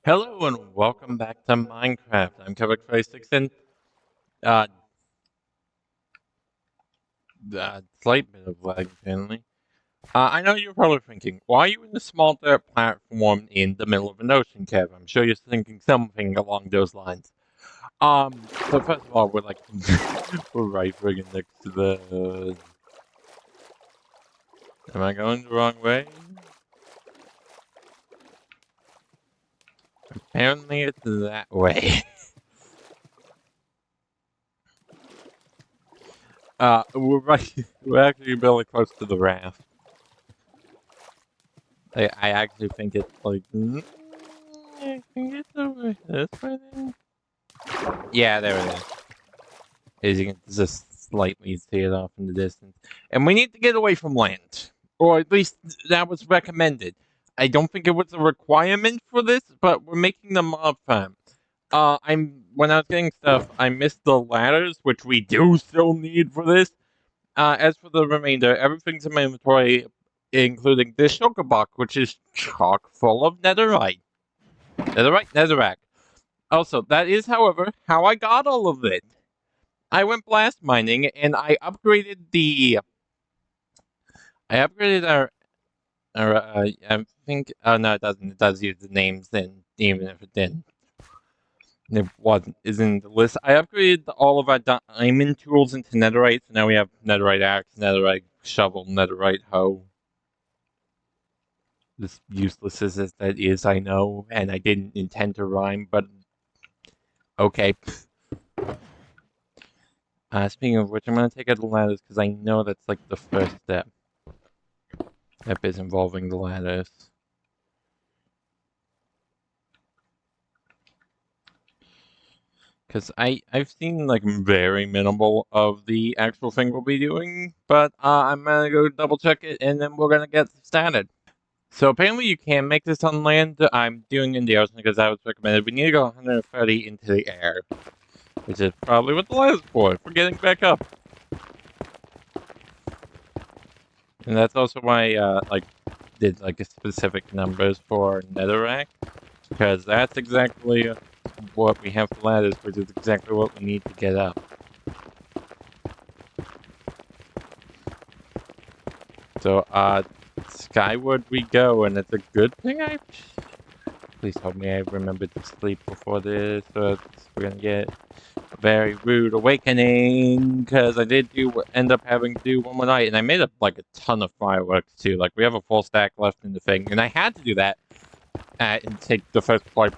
Hello and welcome back to Minecraft. I'm Kevin26 and uh, slight bit of lag apparently. I know you're probably thinking, why are you in a small dirt platform in the middle of an ocean, Kev? I'm sure you're thinking something along those lines. So first of all, we're like, we're right friggin' next to the. Am I going the wrong way? Apparently, it's that way. We're right. We're actually really close to the raft. I actually think it's like. I think it's over this way then. Yeah, there it is. As you can just slightly see it off in the distance. And we need to get away from land. Or at least that was recommended. I don't think it was a requirement for this, but we're making the mob farm. When I was getting stuff, I missed the ladders, which we do still need for this. As for the remainder, everything's in my inventory, including this sugar box, which is chock full of netherite. Netherrack. Also, that is, however, how I got all of it. I went blast mining and I upgraded the. I upgraded I think. Oh no, it doesn't. It does use the names then, even if it didn't. It wasn't. Isn't in the list. I upgraded all of our diamond tools into netherite, so now we have netherite axe, netherite shovel, netherite hoe. As useless as that is, I know, and I didn't intend to rhyme, but okay. Speaking of which, I'm gonna take out the ladders because I know that's like the first step. Step is involving the ladders. Because I've seen like very minimal of the actual thing we'll be doing, but I'm gonna go double check it and then we're gonna get started. So apparently you can make this on land. I'm doing in the ocean because that was recommended. We need to go 130 into the air, which is probably what the ladder's for getting back up. And that's also why like did like specific numbers for netherrack, because that's exactly what we have for ladders, which is exactly what we need to get up. So skyward we go, and it's a good thing please help me I remembered to sleep before this, or we're gonna get a very rude awakening, because I did end up having to do one more night, and I made like a ton of fireworks too. Like we have a full stack left in the thing, and I had to do that and take the first flight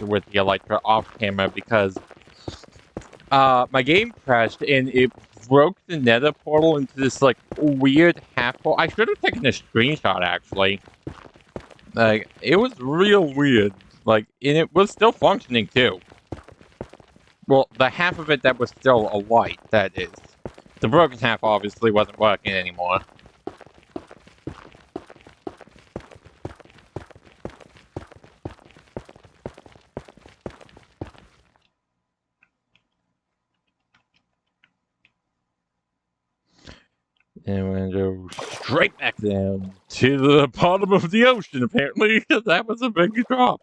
with the Elytra off camera because my game crashed and it broke the nether portal into this like weird half hole. I should have taken a screenshot actually. Like it was real weird. Like and it was still functioning too. Well, the half of it that was still a light, that is. The broken half obviously wasn't working anymore. And we're gonna go straight back down to the bottom of the ocean, apparently, because that was a big drop.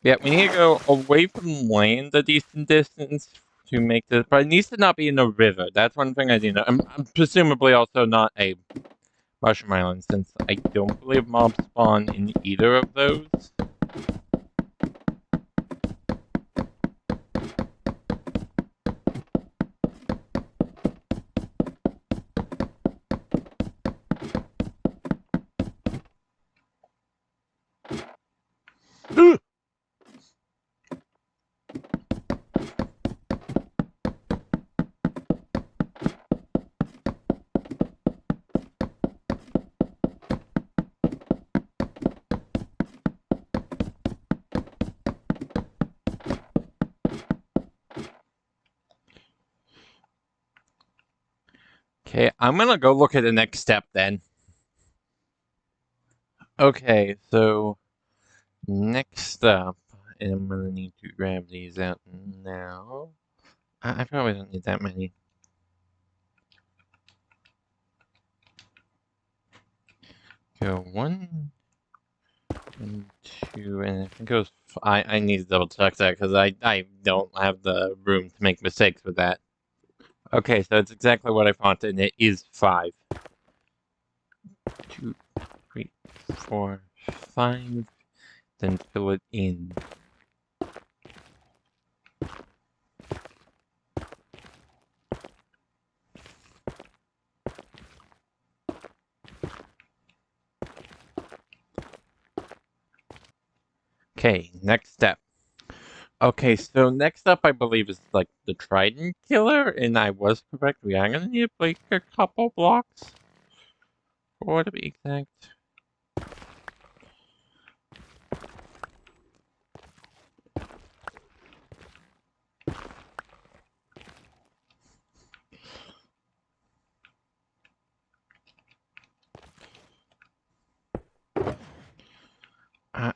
Yeah, we need to go away from land a decent distance to make this, but it needs to not be in a river. That's one thing I do know. I'm presumably also not a mushroom island, since I don't believe mobs spawn in either of those. Okay, I'm gonna go look at the next step then. Okay, so next up, and I'm gonna need to grab these out now. I probably don't need that many. Go 1, And 2, and I think it was. I need to double check that because I don't have the room to make mistakes with that. Okay, so it's exactly what I thought, and it is 5. 2, 3, 4, 5. Then fill it in. Okay, next step. Okay, so next up I believe is like the Trident Killer, and I was correct. We are gonna need like a couple blocks. Or to be exact.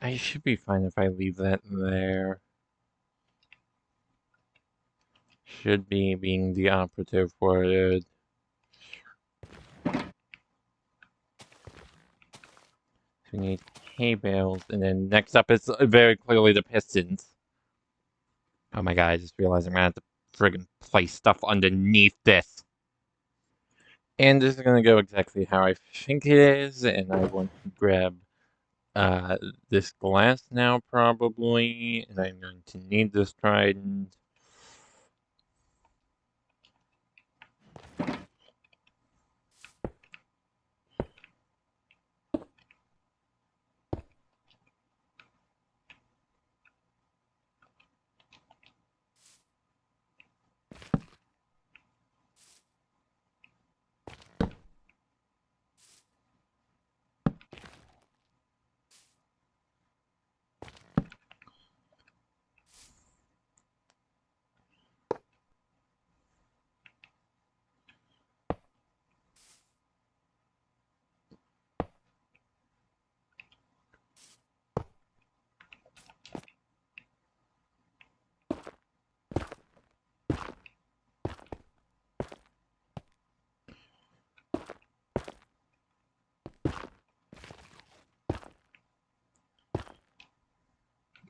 I should be fine if I leave that there. Should be being the operative word. We need hay bales, and then next up is very clearly the pistons. Oh my god, I just realized I'm gonna have to friggin' place stuff underneath this. And this is gonna go exactly how I think it is, and I want to grab this glass now probably, and I'm going to need this trident.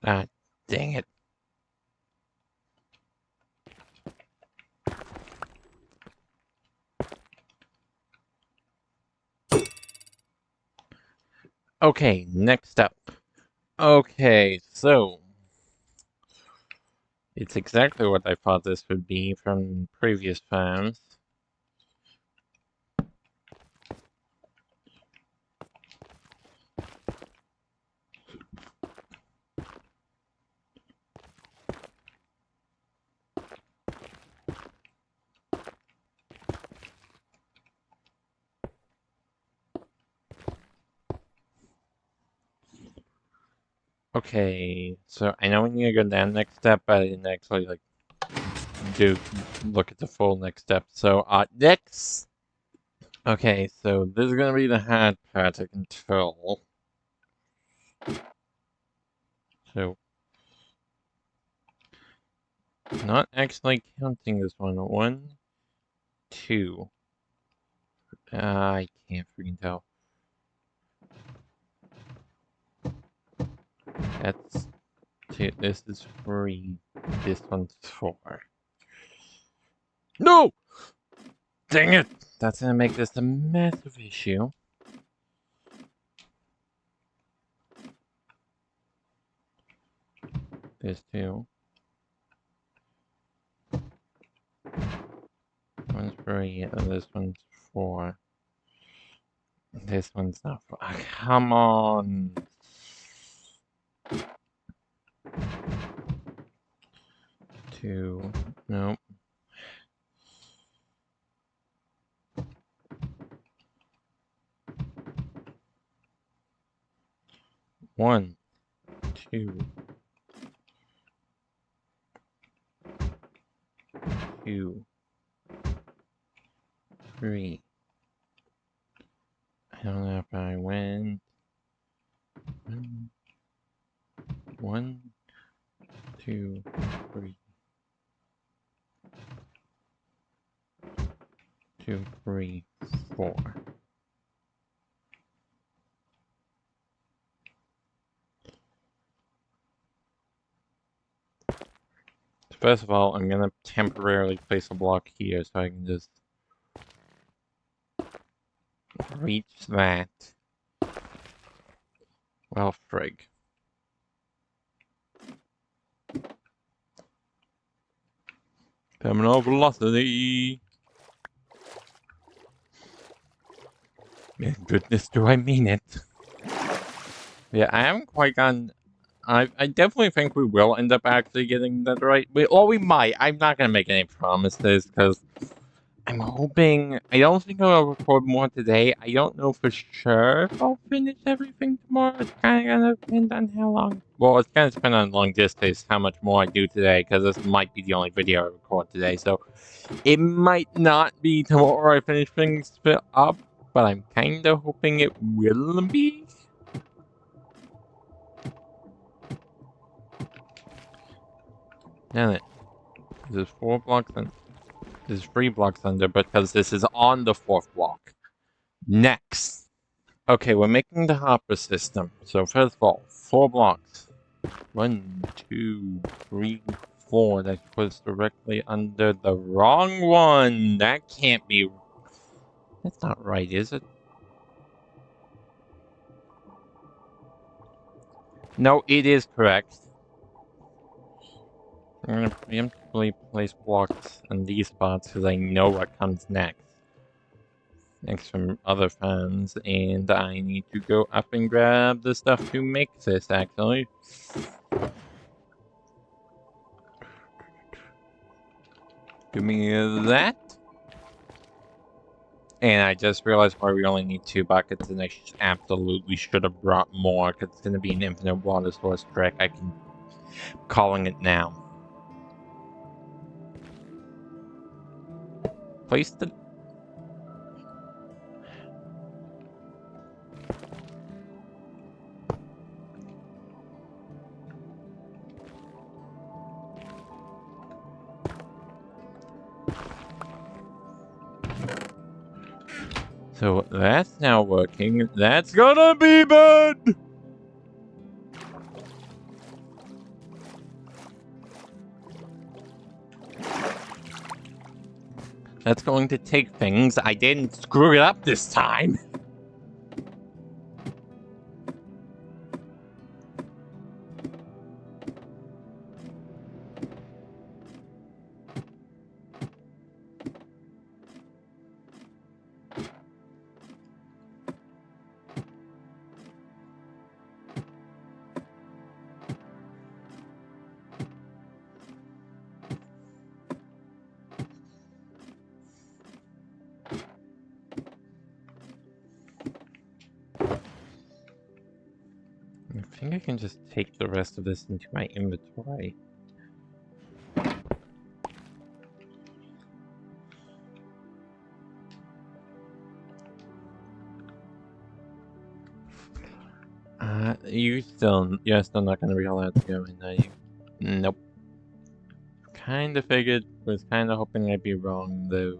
Ah, dang it. Okay, next up. Okay, so it's exactly what I thought this would be from previous times. Okay, so I know we need to go down next step, but I didn't actually like do look at the full next step. So next. Okay, so this is gonna be the hard part to control. So not actually counting this one. 1, 2. I can't freaking tell. That's 2. This is 3. This one's 4. No! Dang it! That's gonna make this a massive issue. There's 2. One's 3, and this one's 4. This one's not 4. Ah, come on! 2. Nope. 1, 2, 2, 3. I don't know if I went. 1, 2, 3. 2, 3, 4. First of all, I'm gonna temporarily place a block here so I can just reach that. Well, frig. Terminal velocity! Goodness, do I mean it? Yeah, I haven't quite gotten... I definitely think we will end up actually getting that right. We might. I'm not gonna make any promises, because I'm hoping... I don't think I'll record more today. I don't know for sure if I'll finish everything tomorrow. It's kind of gonna depend on how long... Well, it's gonna depend on long distance, how much more I do today, because this might be the only video I record today, so... It might not be tomorrow I finish things up, but I'm kinda hoping it will be. Damn it. There's 4 blocks and there's 3 blocks under because this is on the 4th block. Next. Okay, we're making the hopper system. So first of all, 4 blocks. 1, 2, 3, 4. That puts directly under the wrong one. That can't be... That's not right, is it? No, it is correct. I'm gonna preemptively place blocks in these spots because I know what comes next. Next from other fans, and I need to go up and grab the stuff to make this, actually. Give me that. And I just realized why we only need 2 buckets, and I absolutely should have brought more, because it's going to be an infinite water source trick. Calling it now. Place the... So that's now working. That's gonna be bad! That's going to take things. I didn't screw it up this time. I think I can just take the rest of this into my inventory. You're still not gonna be allowed to go in, are you? Nope. Kinda figured, was kinda hoping I'd be wrong, though.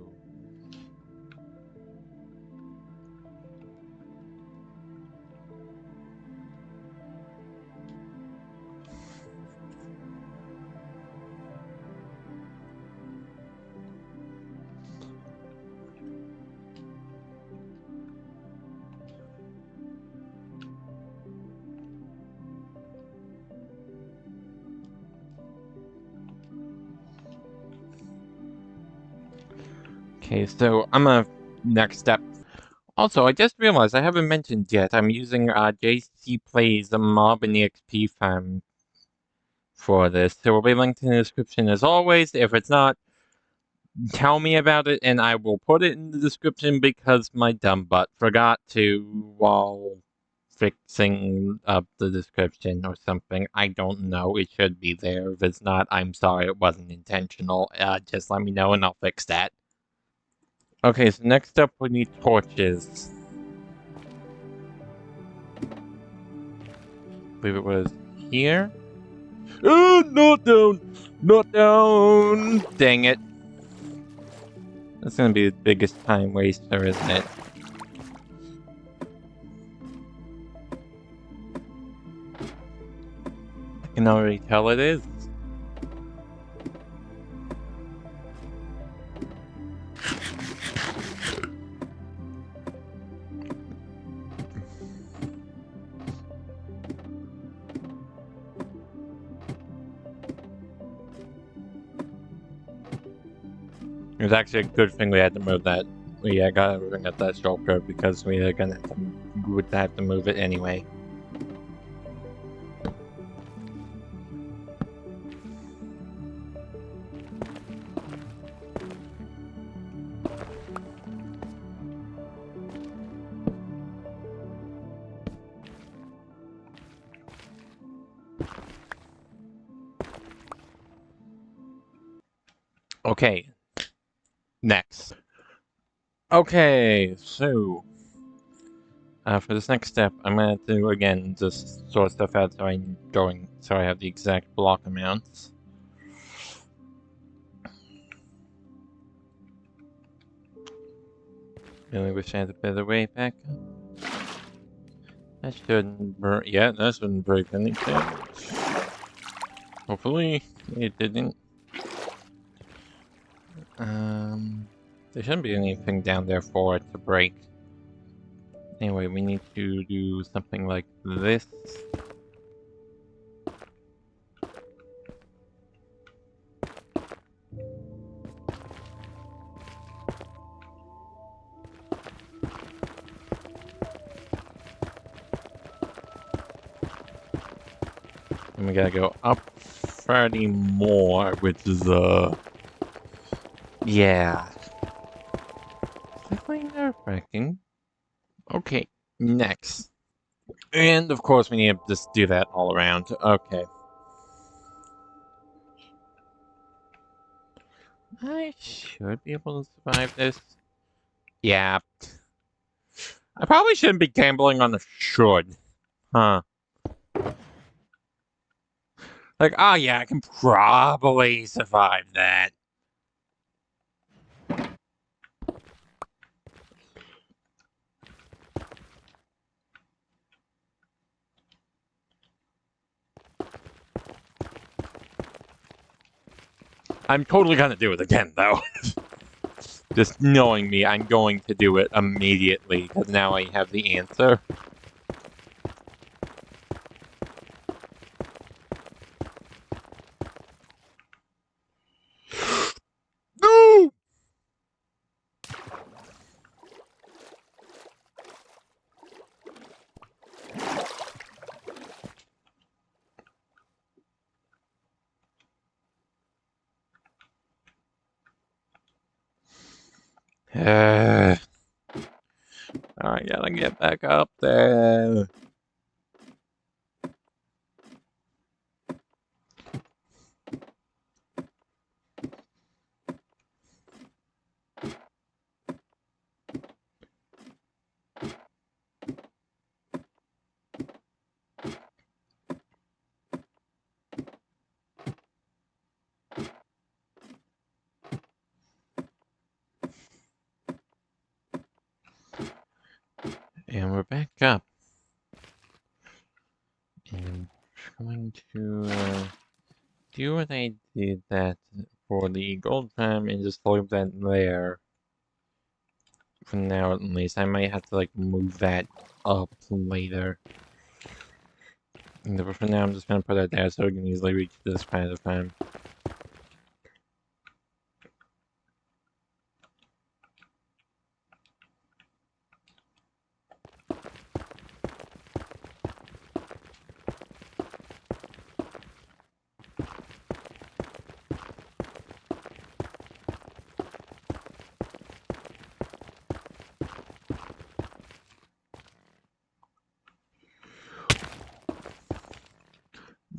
Okay, so next step. Also, I just realized I haven't mentioned yet, I'm using JC Plays Mob and EXP farm for this. So it will be linked in the description as always. If it's not, tell me about it and I will put it in the description because my dumb butt forgot to while fixing up the description or something. I don't know. It should be there. If it's not, I'm sorry. It wasn't intentional. Just let me know and I'll fix that. Okay, so next up we need torches. I believe it was here. Oh, not down! Not down! Dang it. That's gonna be the biggest time waster, isn't it? I can already tell it is. was actually a good thing we had to move that. We got everything at that shulker because we would have to move it anyway. Okay. Next. Okay, so for this next step, I'm gonna have to again just sort stuff out so I have the exact block amounts. Really wish I had a better way back up. That shouldn't break. Yeah, that shouldn't break anything. Hopefully, it didn't. There shouldn't be anything down there for it to break. Anyway, we need to do something like this. And we gotta go up 30 more, which is, yeah. Definitely nerve-wracking. Okay, next. And, of course, we need to just do that all around. Okay. I should be able to survive this. Yeah. I probably shouldn't be gambling on the should. Huh. Like, oh yeah, I can probably survive that. I'm totally gonna do it again, though. Just knowing me, I'm going to do it immediately, because now I have the answer. No! I gotta get back up there. And we're back up. And I'm going to do what I did that for the gold time and just leave that there. For now, at least. I might have to, like, move that up later. But for now, I'm just gonna put it there so we can easily reach this kind of time.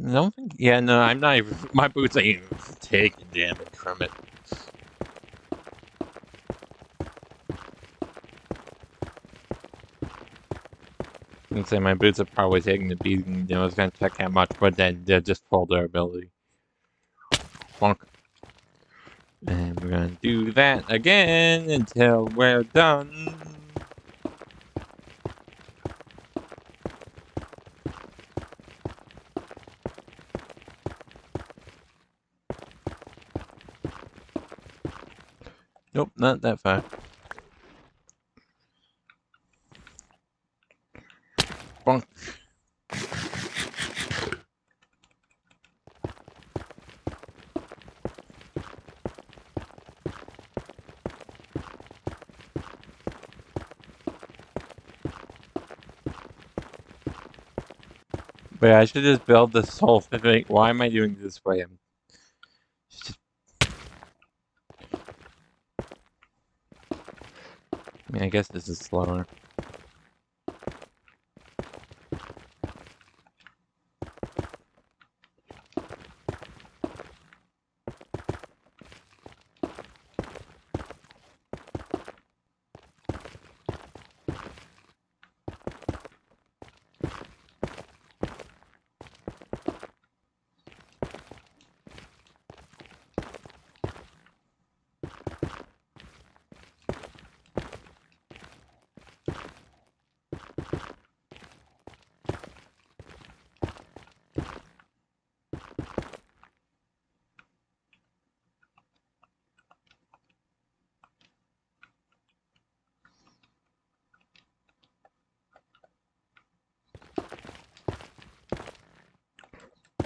I don't think. Yeah, no, I'm not even. My boots ain't even taking damage from it. I can say my boots are probably taking the beating. I was gonna check how much, but then they're just full durability. Bonk. And we're gonna do that again until we're done. Nope, not that far. Bonk. Wait, I should just build this whole thing. Why am I doing this way? I mean, I guess this is slower.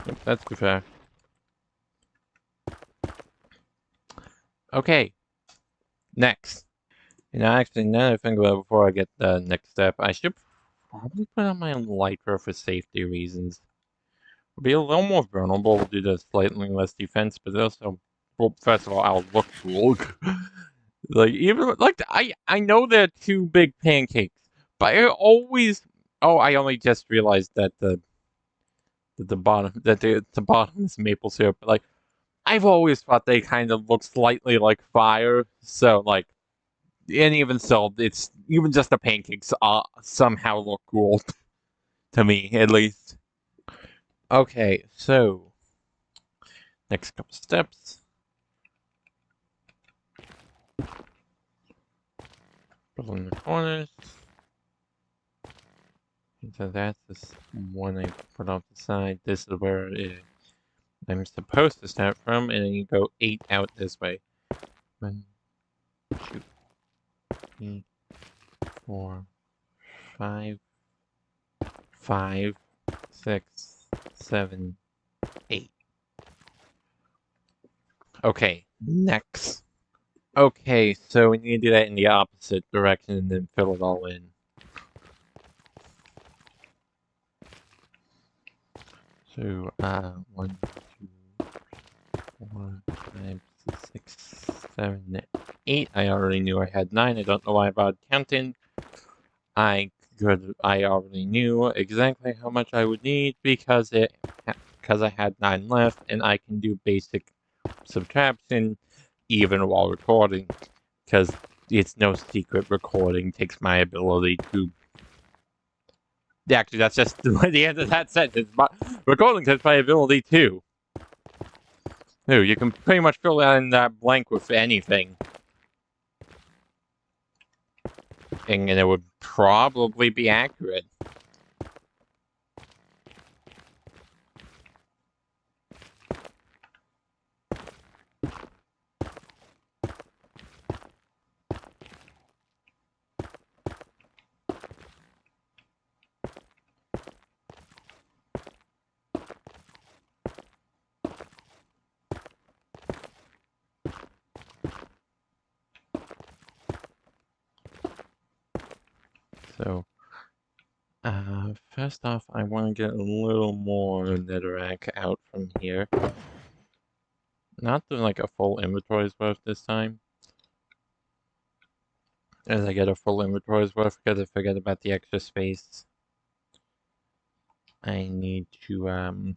Yep, that's too fair. Okay. Next. You know, actually, now that I think about it, before I get the next step, I should probably put on my own lycra for safety reasons. We'll be a little more vulnerable due to slightly less defense, but also, well, first of all, I'll look cool. Like, even, like, I know they're two big pancakes, but I always, oh, I only just realized that the bottom is maple syrup, but, like, I've always thought they kind of look slightly like fire, so, like, and even so, it's even just the pancakes somehow look cool to me, at least. Okay, so next couple steps. Fill in the corners. So that's this one I put off the side. This is where I'm supposed to start from, and then you go 8 out this way. 1, 2, 3, 4, 5, 5, 6, 7, 8. Okay, next. Okay, so we need to do that in the opposite direction and then fill it all in. So, 1, 2, 4, 5, 6, 7, 8. I already knew I had 9. I don't know why I bothered counting. I already knew exactly how much I would need because I had 9 left, and I can do basic subtraction even while recording, because it's no secret recording takes my ability to. Actually, that's just the end of that sentence. But recording takes my ability too. No, you can pretty much fill in that blank with anything. And it would probably be accurate. So, first off, I want to get a little more netherrack out from here. Not doing like a full inventory's worth this time. As I get a full inventory's worth, because I forget about the extra space. I need to,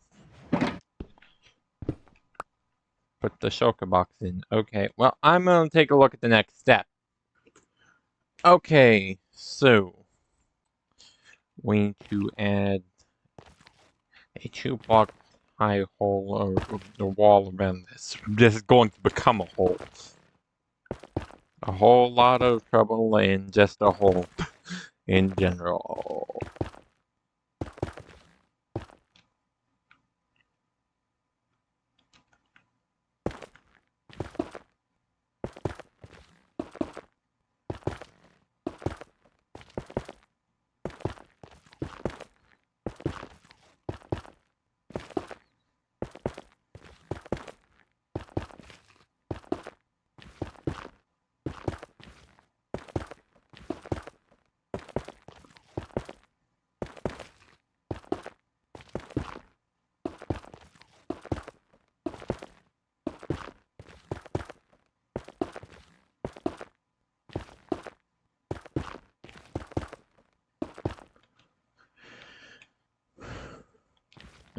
put the shulker box in. Okay, well, I'm gonna take a look at the next step. Okay, so we need to add a 2-block high hole or the wall around this. This is going to become a hole. A whole lot of trouble and just a hole in general.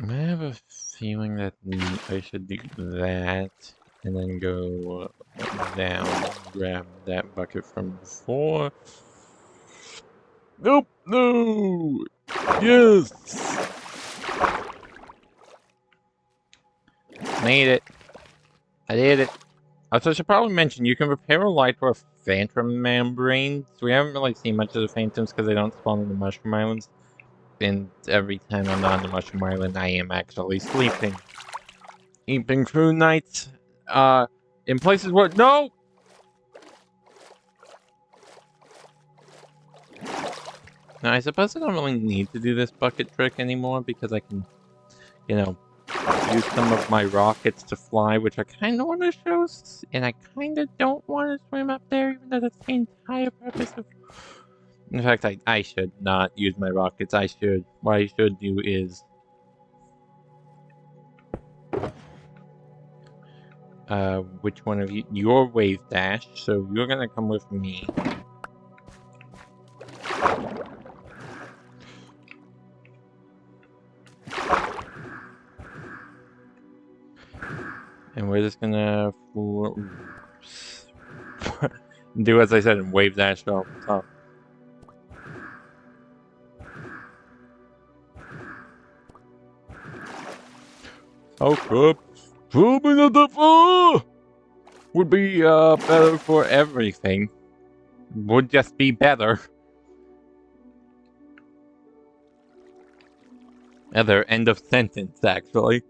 I have a feeling that I should do that and then go down, grab that bucket from before. Nope, no! Yes! Made it. I did it. Also, I should probably mention, you can repair a light or a phantom membrane. So we haven't really seen much of the phantoms because they don't spawn on the Mushroom Islands. And every time I'm on the Mushroom Island, I am actually sleeping. Sleeping through nights. In places where— No! Now, I suppose I don't really need to do this bucket trick anymore because I can, you know, use some of my rockets to fly, which I kind of want to show, and I kind of don't want to swim up there, even though that's the entire purpose of— In fact, I should not use my rockets. What I should do is, which one of you? Your wave dash, so you're gonna come with me. And we're just gonna do as I said and wave dash off the top. Oh crap! Probably not that far! Would be better for everything. Would just be better. Other end of sentence, actually.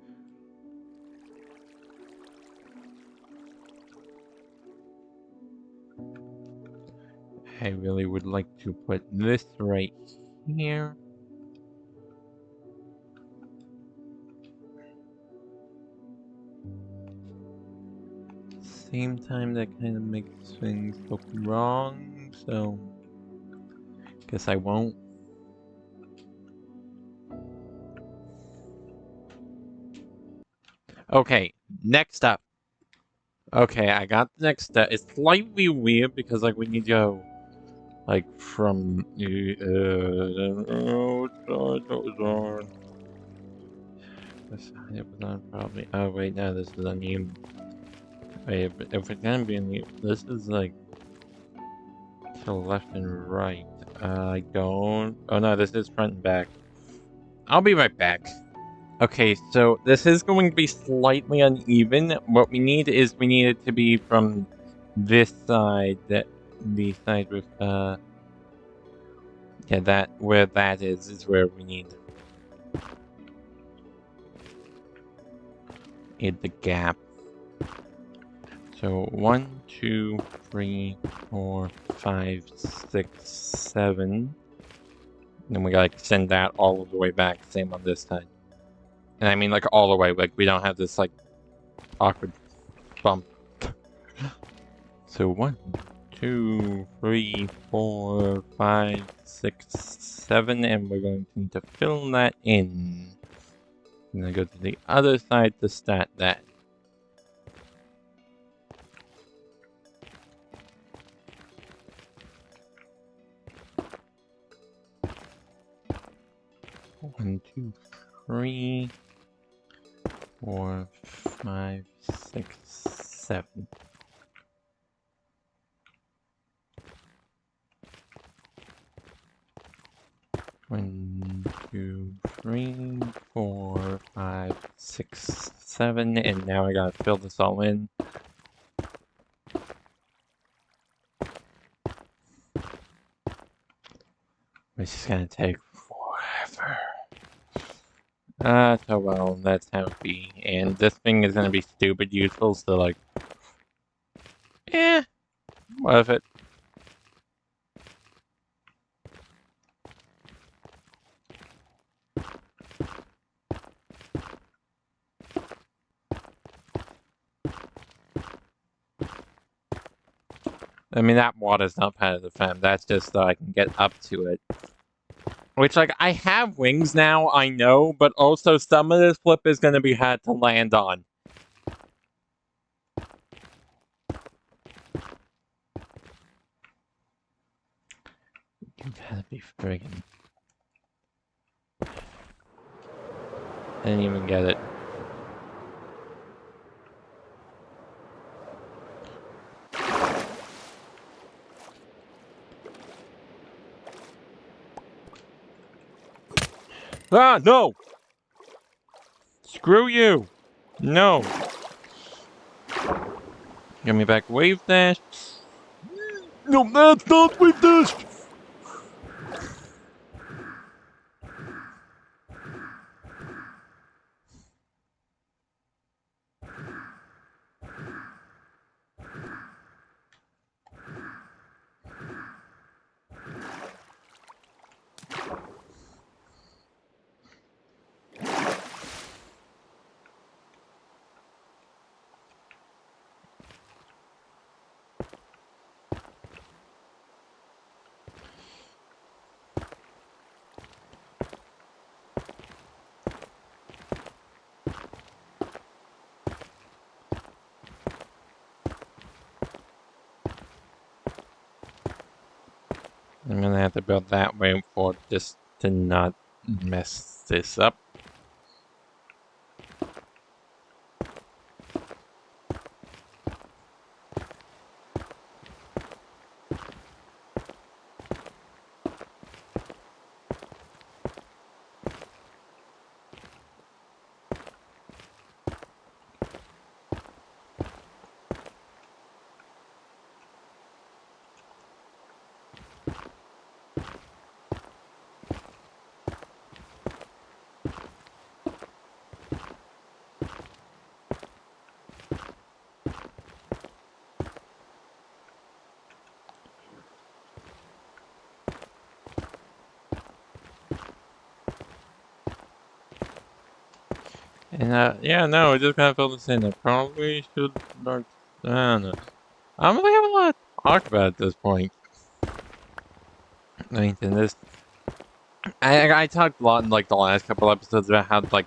I really would like to put this right here. Same time, that kind of makes things look wrong, so guess I won't. Okay, next up. Okay, I got the next step. It's slightly weird because, like, we need to go, like, from this side it was on probably. Oh wait, no, this is uneven. Wait, if it's gonna be uneven, this is like to left and right. I don't. Oh no, this is front and back. I'll be right back. Okay, so this is going to be slightly uneven. What we need is we need it to be from this side, the side with yeah, that where that is where we need the gap. So 1, 2, 3, 4, 5, 6, 7. Then we gotta extend that all the way back. Same on this side. And I mean, like, all the way. Like, we don't have this, like, awkward bump. So 1, 2, 3, 4, 5, 6, 7, and we're going to need to fill that in. I'm gonna go to the other side to start that. One, 2, 3, 4, 5, 6, 7. One, 2, 3, 4, 5, 6, 7, and now I gotta fill this all in. Which is gonna take forever. So well, that's how it be. And this thing is gonna be stupid useful, so like, what if it? I mean, that water's not part of the fan. That's just so I can get up to it. Which, like, I have wings now, I know, but also some of this flip is gonna be hard to land on. You gotta be friggin'. I didn't even get it. Ah, no! Screw you! No! Give me back wave dash. No, that's not wave dash! I'm gonna have to build that way for just to not mess this up. And yeah, no, we're just gonna fill this in. I probably should not. I don't know. I don't really have a lot to talk about at this point. I mean, in this, I talked a lot in like the last couple episodes about how like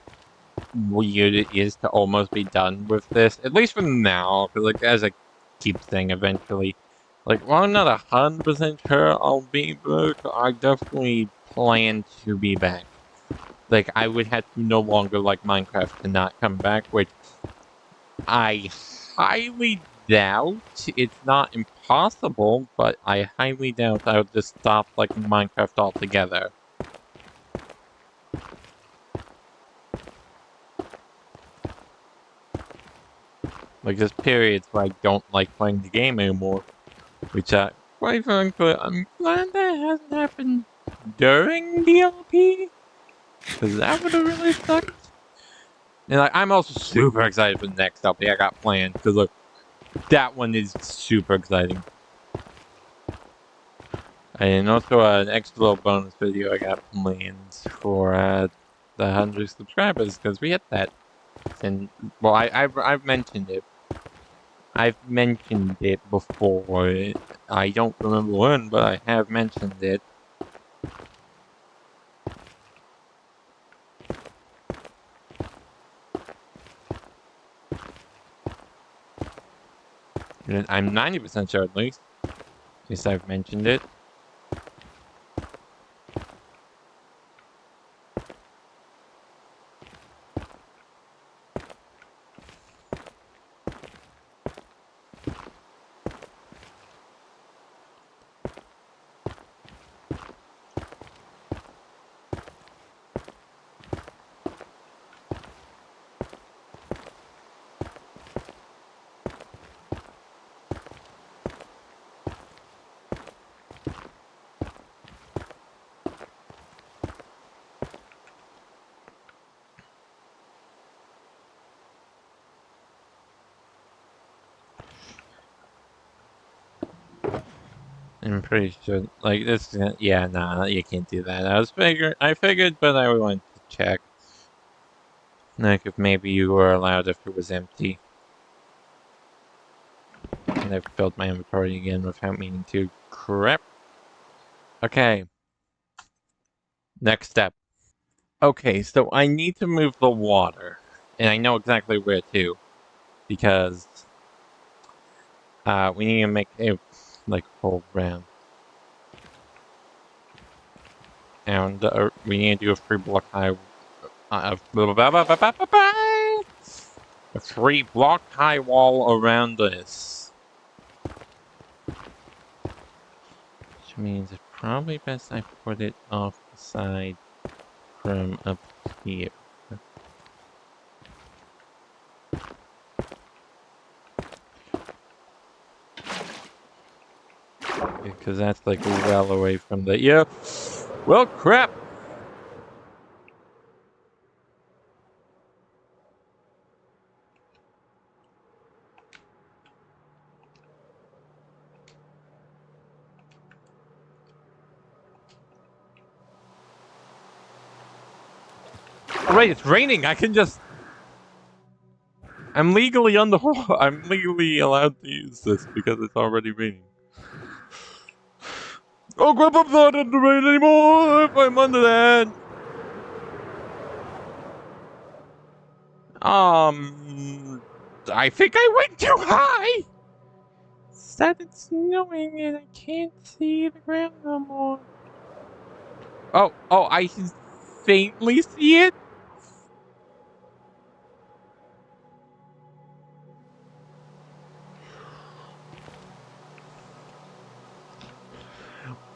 weird it is to almost be done with this, at least for now. Because like as I keep saying, eventually, like while I'm not 100% sure I'll be back, I definitely plan to be back. Like I would have to no longer like Minecraft to not come back, which I highly doubt. It's not impossible, but I highly doubt I would just stop liking Minecraft altogether. Like there's periods where I don't like playing the game anymore, which quite frankly, I'm glad that hasn't happened during the LP, because that would have really sucked. And like, I'm also super excited for the next LP I got planned, because look, that one is super exciting. And also an extra little bonus video I got planned for the 100 subscribers, because we hit that. And well, I've mentioned it. I've mentioned it before. I don't remember when, but I have mentioned it. I'm 90% sure, at least. At least I've mentioned it. I'm pretty sure, like, this, yeah, nah, you can't do that. I figured, but I wanted to check. Like, if maybe you were allowed if it was empty. And I've filled my inventory again without meaning to. Crap. Okay. Next step. Okay, so I need to move the water. And I know exactly where to. Because, we need to make a, like, whole round. And we need to do a 3 block high A 3-block high wall around this. Which means it's probably best I put it off the side from up here. Because that's like well away from the... Yeah. Well, crap. Right, it's raining. I can just... I'm legally underwater. I'm legally allowed to use this because it's already raining. Oh crap, I'm not in the rain anymore if I'm under that. I think I went too high. It started snowing and I can't see the ground no more. Oh, I can faintly see it.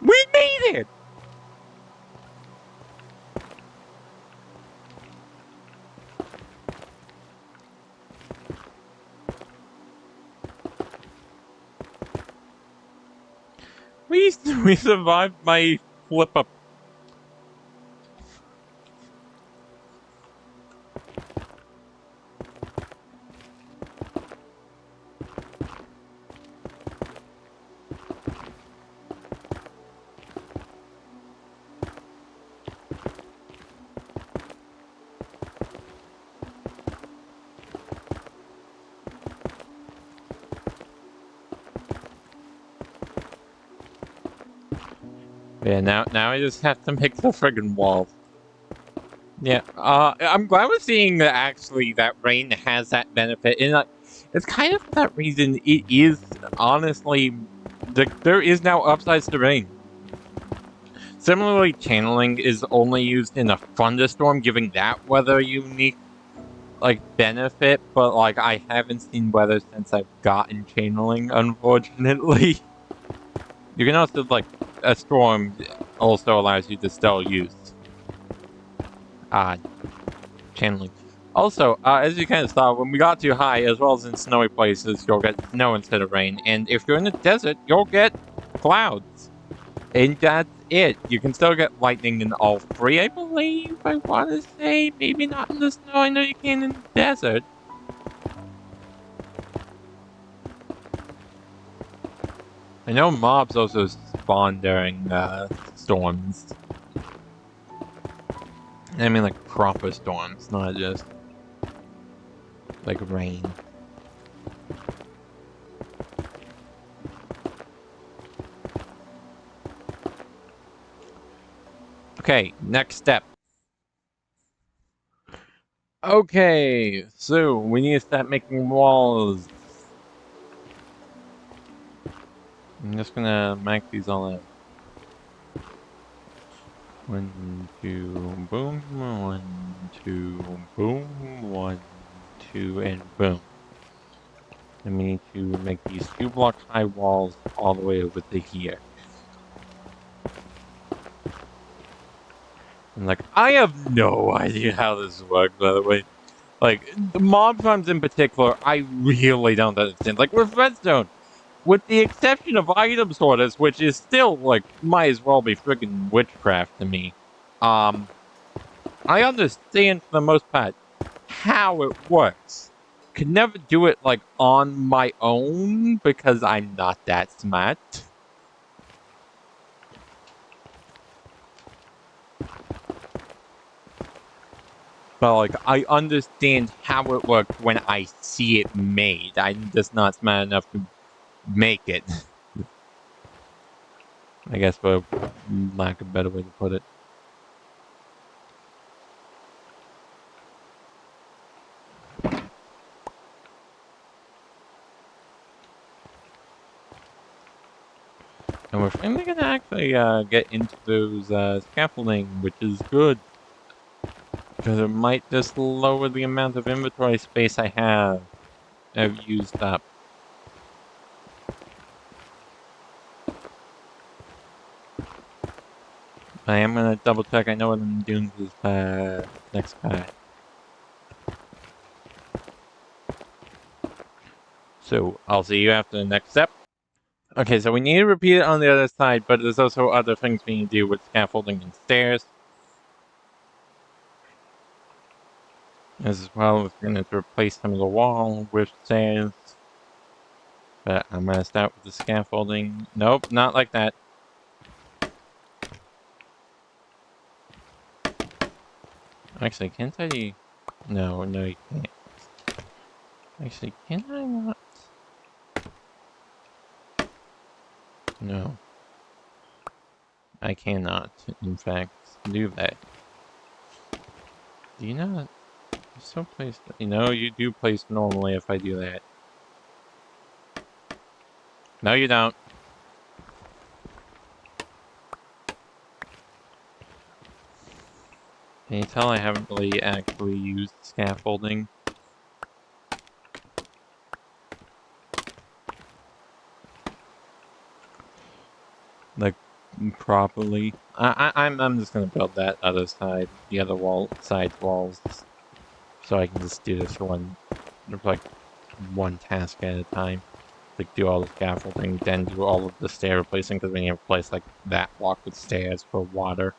We made it! We survived my flip up. Yeah, now I just have to make the friggin' wall. Yeah, I'm glad we're seeing that actually that rain has that benefit, and it's kind of for that reason it is honestly there is now upsides to rain. Similarly, channeling is only used in a thunderstorm, giving that weather a unique like benefit, but like I haven't seen weather since I've gotten channeling, unfortunately. You can also like a storm also allows you to still use channeling. Also, as you kind of saw, when we got too high, as well as in snowy places, you'll get snow instead of rain. And if you're in the desert, you'll get clouds. And that's it. You can still get lightning in all three, I believe. I want to say, maybe not in the snow. I know you can in the desert. I know mobs also spawn during storms. I mean, like proper storms, not just like rain. Okay, next step. Okay, so we need to start making walls. I'm just gonna mark these all out. 1, 2, boom, 1, 2, boom, 1, 2, and boom. And we need to make these 2-block high walls all the way over to here. And like, I have no idea how this works, by the way. Like, the mob farms in particular, I really don't understand. Like, with redstone, with the exception of item sorters, which is still, like, might as well be friggin' witchcraft to me. I understand for the most part how it works. Could never do it, like, on my own, because I'm not that smart. But, like, I understand how it works when I see it made. I'm just not smart enough to make it. I guess for lack of a better way to put it. And we're finally gonna actually get into those scaffolding, which is good. Because it might just lower the amount of inventory space I've used up. I am gonna double check. I know what I'm doing this next pack. So I'll see you after the next step. Okay, so we need to repeat it on the other side, but there's also other things we need to do with scaffolding and stairs. As well as we're going to replace some of the wall with stairs. But I'm gonna start with the scaffolding. Nope, not like that. Actually, can't I? No, no, you can't. Actually, can I not? No. I cannot, in fact, do that. Do you not? You still place... You know, you do place normally if I do that. No, you don't. Can you tell I haven't really actually used scaffolding? Like, properly. I'm just gonna build that other side, the other side walls, so I can just do this like, one task at a time. Like, do all the scaffolding, then do all of the stair replacing, because we need to replace, like, that block with stairs for water.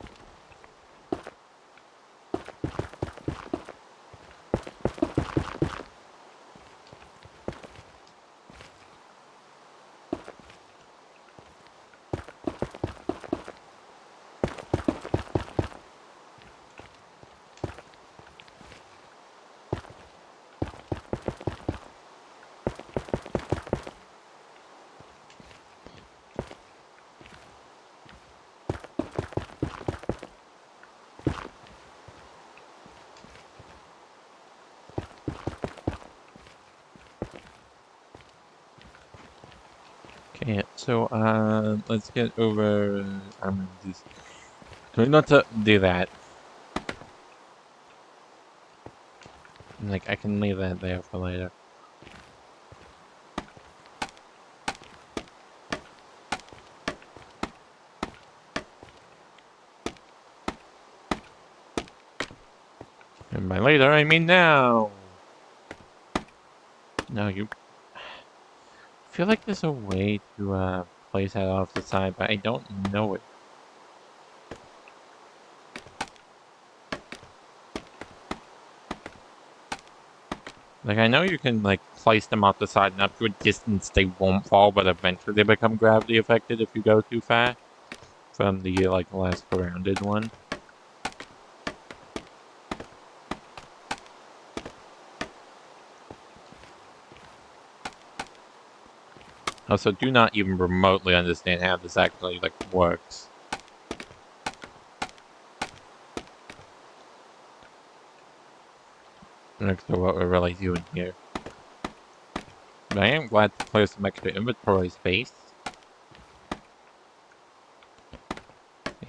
Okay, so, let's get over... I'm gonna just... Try not to do that. Like, I can leave that there for later. And by later, I mean now! No, you... I feel like there's a way to, place that off the side, but I don't know it. Like, I know you can, like, place them off the side and up to a distance they won't fall, but eventually they become gravity affected if you go too fast. From the, like, last grounded one. Also, do not even remotely understand how this actually, like, works. Next to what we're really doing here. But I am glad to clear some extra inventory space.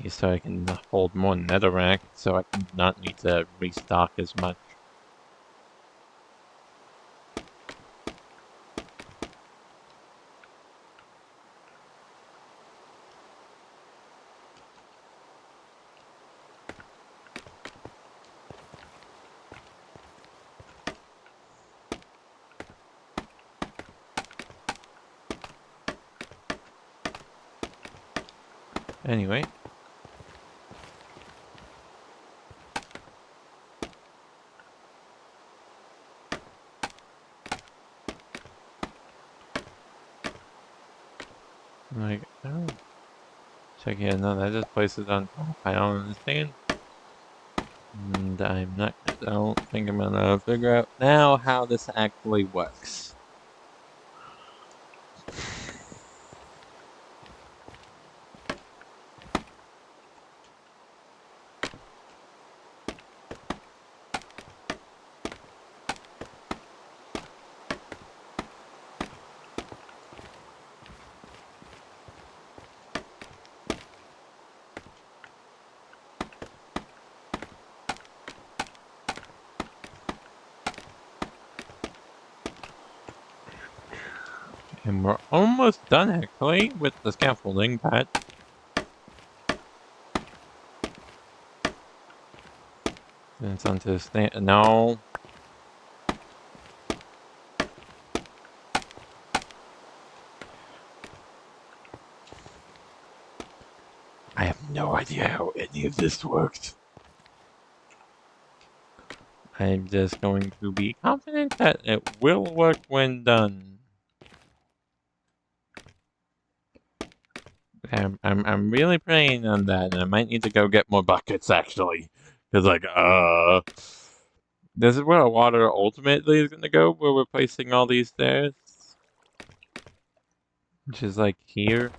So I can hold more netherrack, so I can not need to restock as much. Anyway. Like, oh. Check here, no, that just places on top. I don't understand. And I don't think I'm gonna figure out now how this actually works. And we're almost done, actually, with the scaffolding, but... Then it's onto the stand. No. I have no idea how any of this works. I'm just going to be confident that it will work when done. I'm really praying on that, and I might need to go get more buckets, actually. Because, like, this is where our water ultimately is going to go, where we're placing all these stairs. Which is, like, here.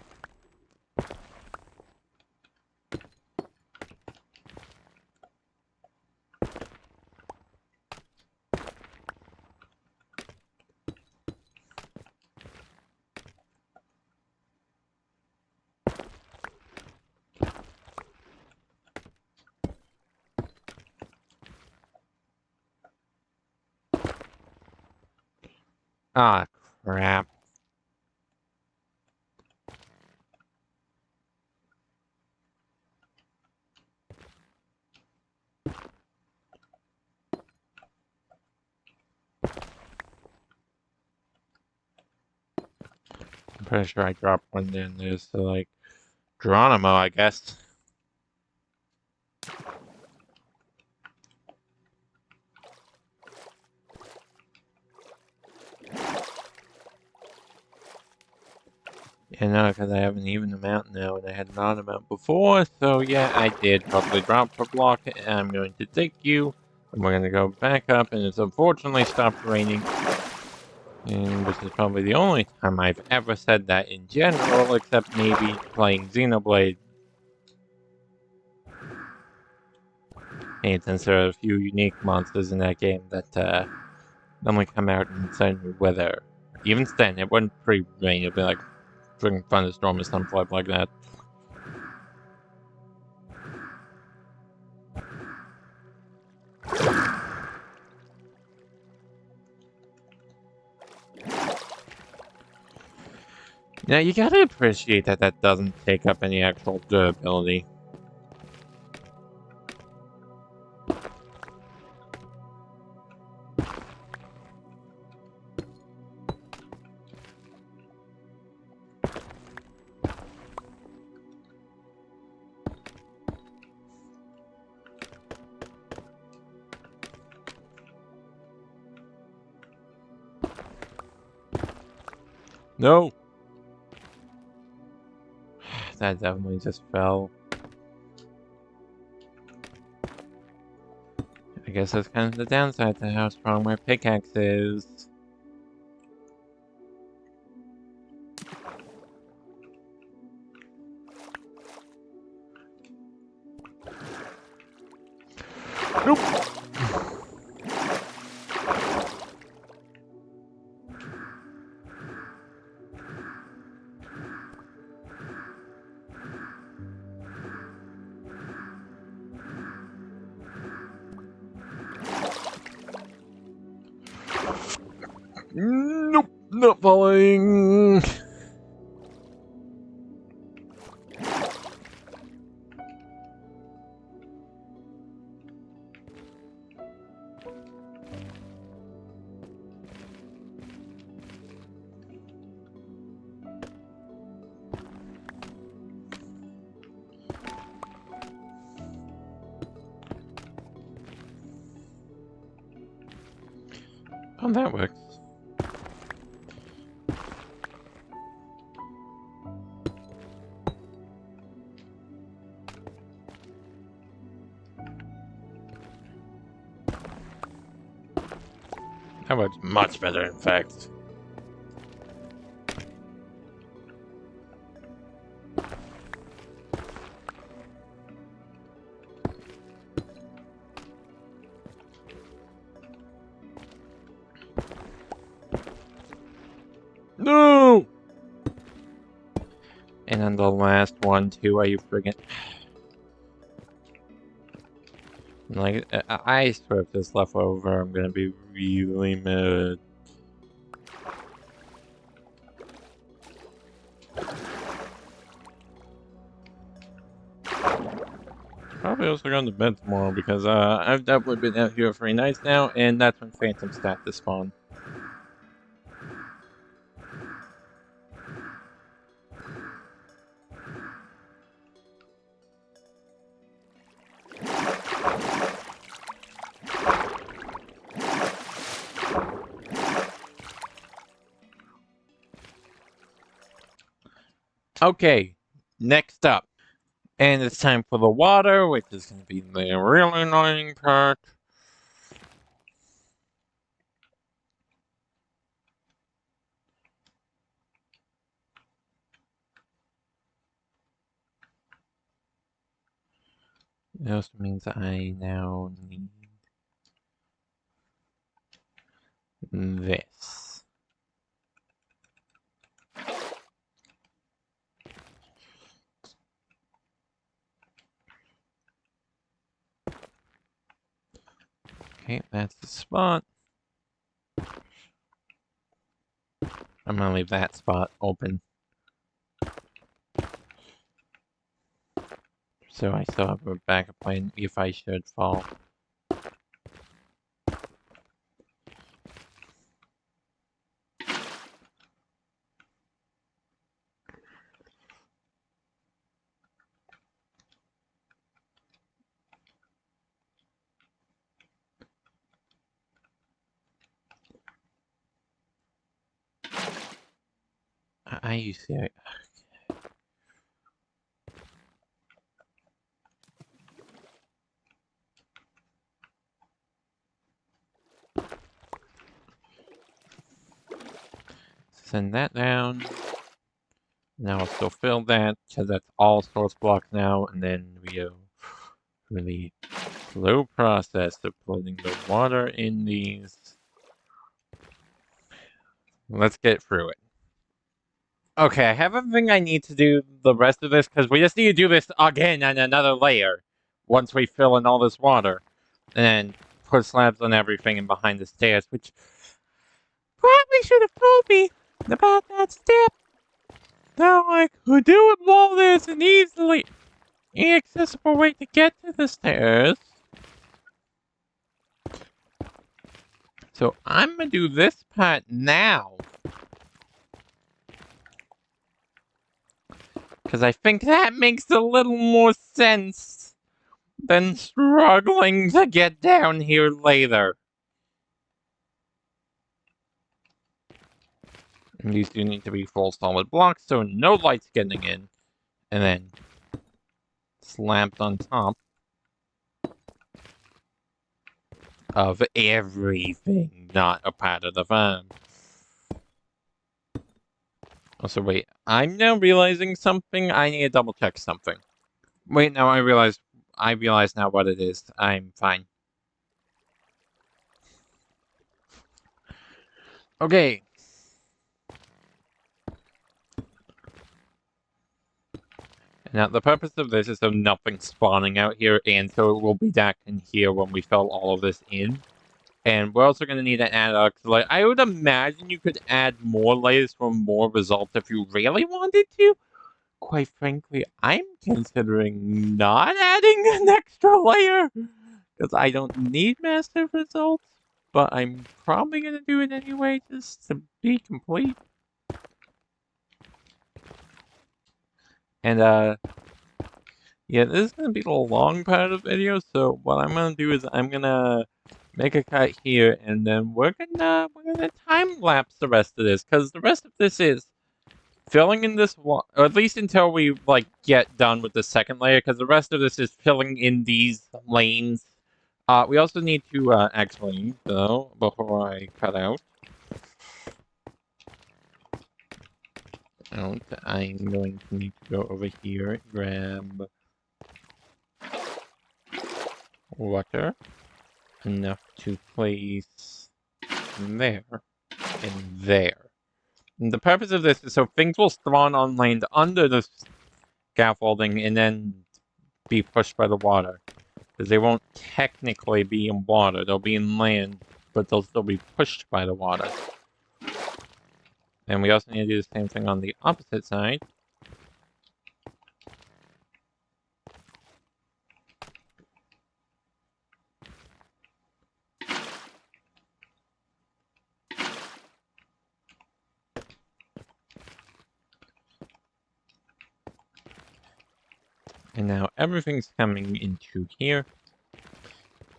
Ah, crap. I'm pretty sure I dropped one in there, so, like, Geronimo, I guess. Yeah, no, because I have an even amount now, and I had an odd amount before, so yeah, I did probably drop a block, and I'm going to take you, and we're going to go back up, and it's unfortunately stopped raining, and which is probably the only time I've ever said that in general, except maybe playing Xenoblade. And since there are a few unique monsters in that game that normally come out in certain weather. Even then, it wouldn't pre-rain, it'd be like freaking thunderstorm or something like that. Now, you gotta appreciate that that doesn't take up any actual durability. No! That definitely just fell. I guess that's kind of the downside to how strong my pickaxe is. Nope! Nope! Not falling! Oh, that works. That works much better, in fact. No! And then the last one, too, are you friggin'... Like, I swear if this left over, I'm gonna be really mad. Probably also going to bed tomorrow because I've definitely been out here 3 nights now, and that's when phantoms start to spawn. Okay, next up. And it's time for the water, which is going to be the really annoying part. It also means I now need this. Okay, that's the spot. I'm gonna leave that spot open. So I still have a backup plan if I should fall. I used to. Send that down. Now I'll still fill that, because that's all source blocks now, and then we go really slow process of putting the water in these. Let's get through it. Okay, I have everything I need to do the rest of this, because we just need to do this again on another layer once we fill in all this water. And then put slabs on everything and behind the stairs, which probably should have told me about that step. Now I could do it while there's an easily inaccessible way to get to the stairs. So I'm gonna do this part now. Because I think that makes a little more sense than struggling to get down here later. And these do need to be full solid blocks, so no lights getting in. And then slapped on top of everything not a part of the farm. Also, wait, I'm now realizing something. I need to double check something. Wait, now I realize now what it is. I'm fine. Okay. Now, the purpose of this is so nothing's spawning out here, and so it will be back in here when we fill all of this in. And we're also going to need to add like, I would imagine you could add more layers for more results if you really wanted to. Quite frankly, I'm considering not adding an extra layer, because I don't need massive results, but I'm probably going to do it anyway, just to be complete. And, yeah, this is going to be the long part of the video, so what I'm going to do is I'm going to make a cut here, and then we're gonna time-lapse the rest of this, because the rest of this is filling in this one, or at least until we, like, get done with the second layer, because the rest of this is filling in these lanes. We also need to, actually, though, before I cut out, I'm going to need to go over here, grab water, enough to place there, and there. And the purpose of this is so things will spawn on land under the scaffolding and then be pushed by the water. Because they won't technically be in water, they'll be in land, but they'll still be pushed by the water. And we also need to do the same thing on the opposite side. And now everything's coming into here.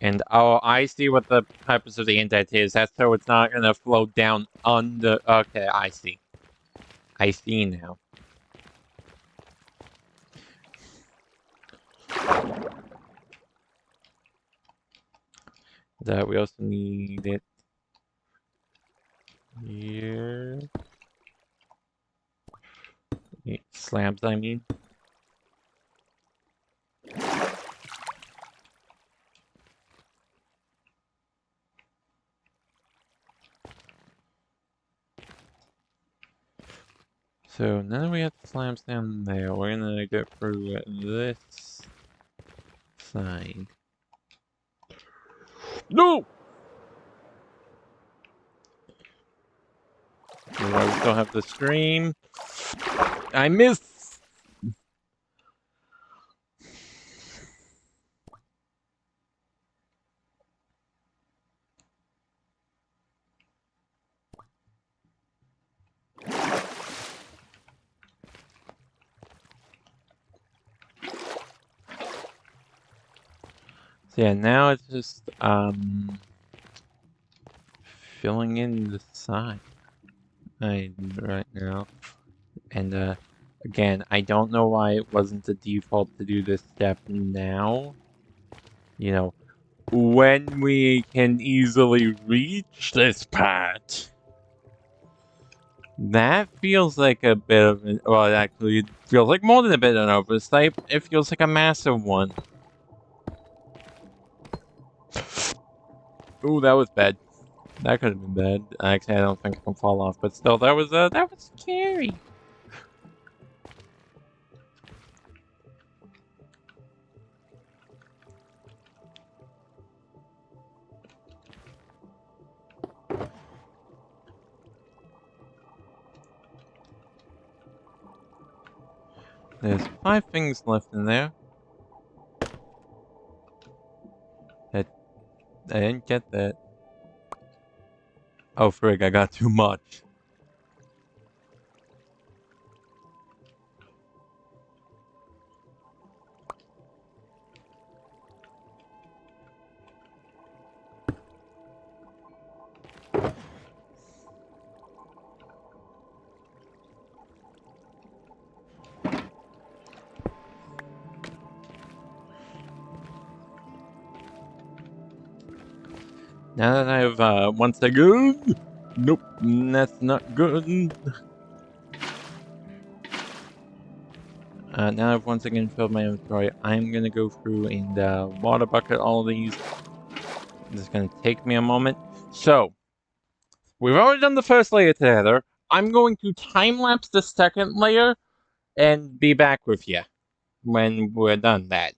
And oh, I see what the purpose of the indent is. That's so it's not gonna flow down under. Okay, I see. I see now. That we also need it here. Slabs, I mean. So now that we have the slabs down there, we're gonna go through this side. No! We still have the stream. I missed! So yeah, now it's just filling in the side right now. And again, I don't know why it wasn't the default to do this step now. You know, when we can easily reach this part. That feels like a bit of an, well, it actually feels like more than a bit of an oversight. It feels like a massive one. Ooh, that was bad. That could have been bad. Actually, I don't think I can fall off, but still, that was scary. There's 5 things left in there. That I didn't get that. Oh, frig, I got too much. Now that I've, once again... Nope, that's not good. Now I've once again filled my inventory, I'm gonna go through and water bucket all of these. This is gonna take me a moment. So, we've already done the first layer together. I'm going to time-lapse the second layer and be back with you when we're done that.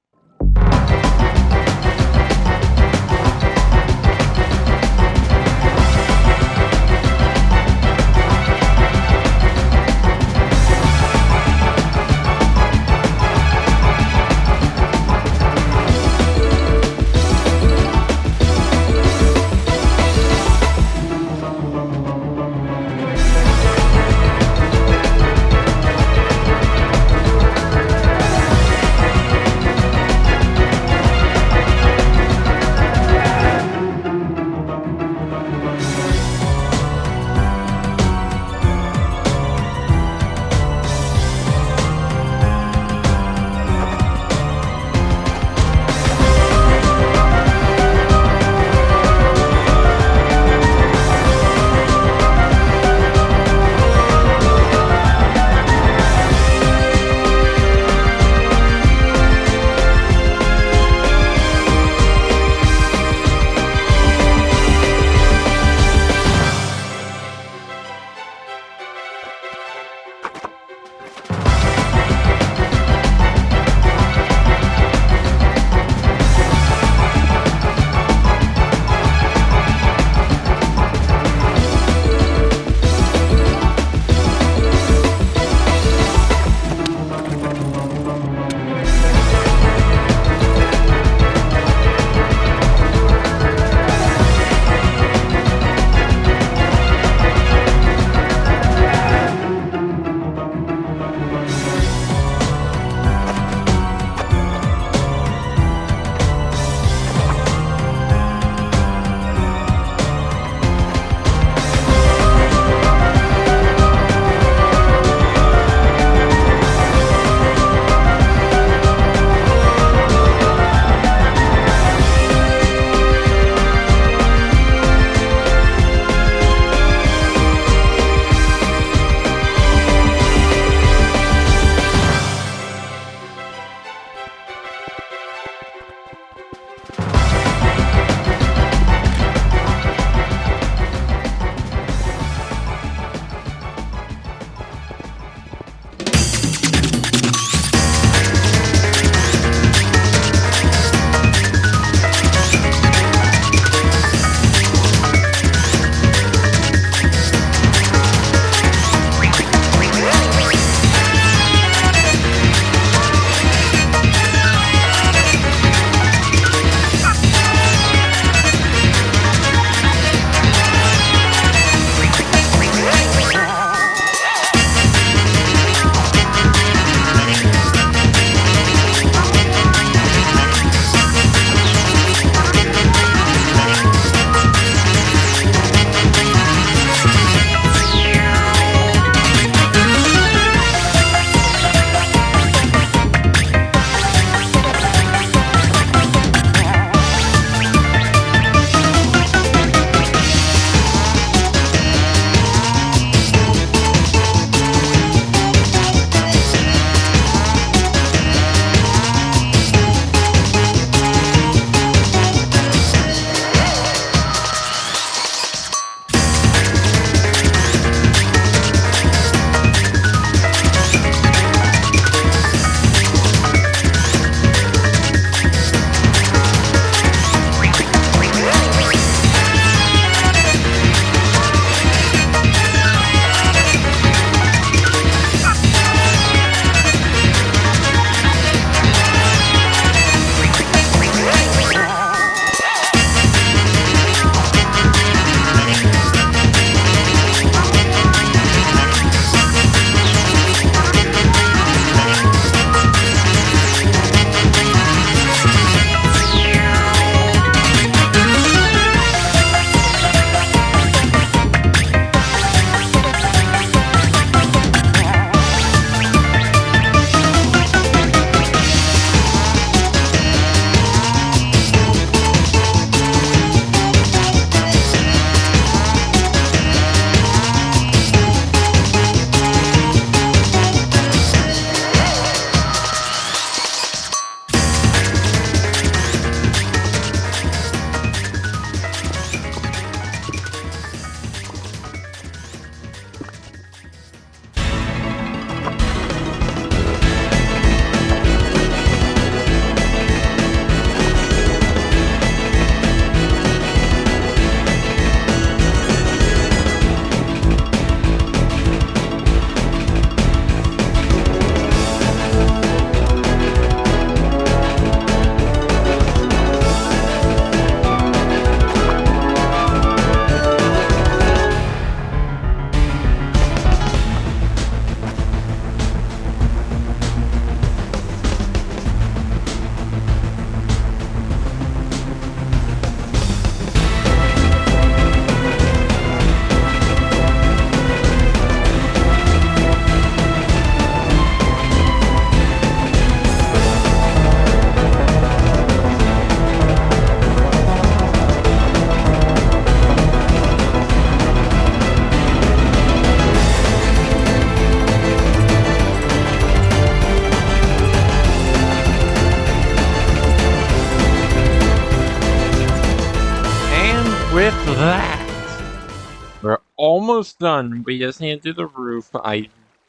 almost done. We just need to do the roof. I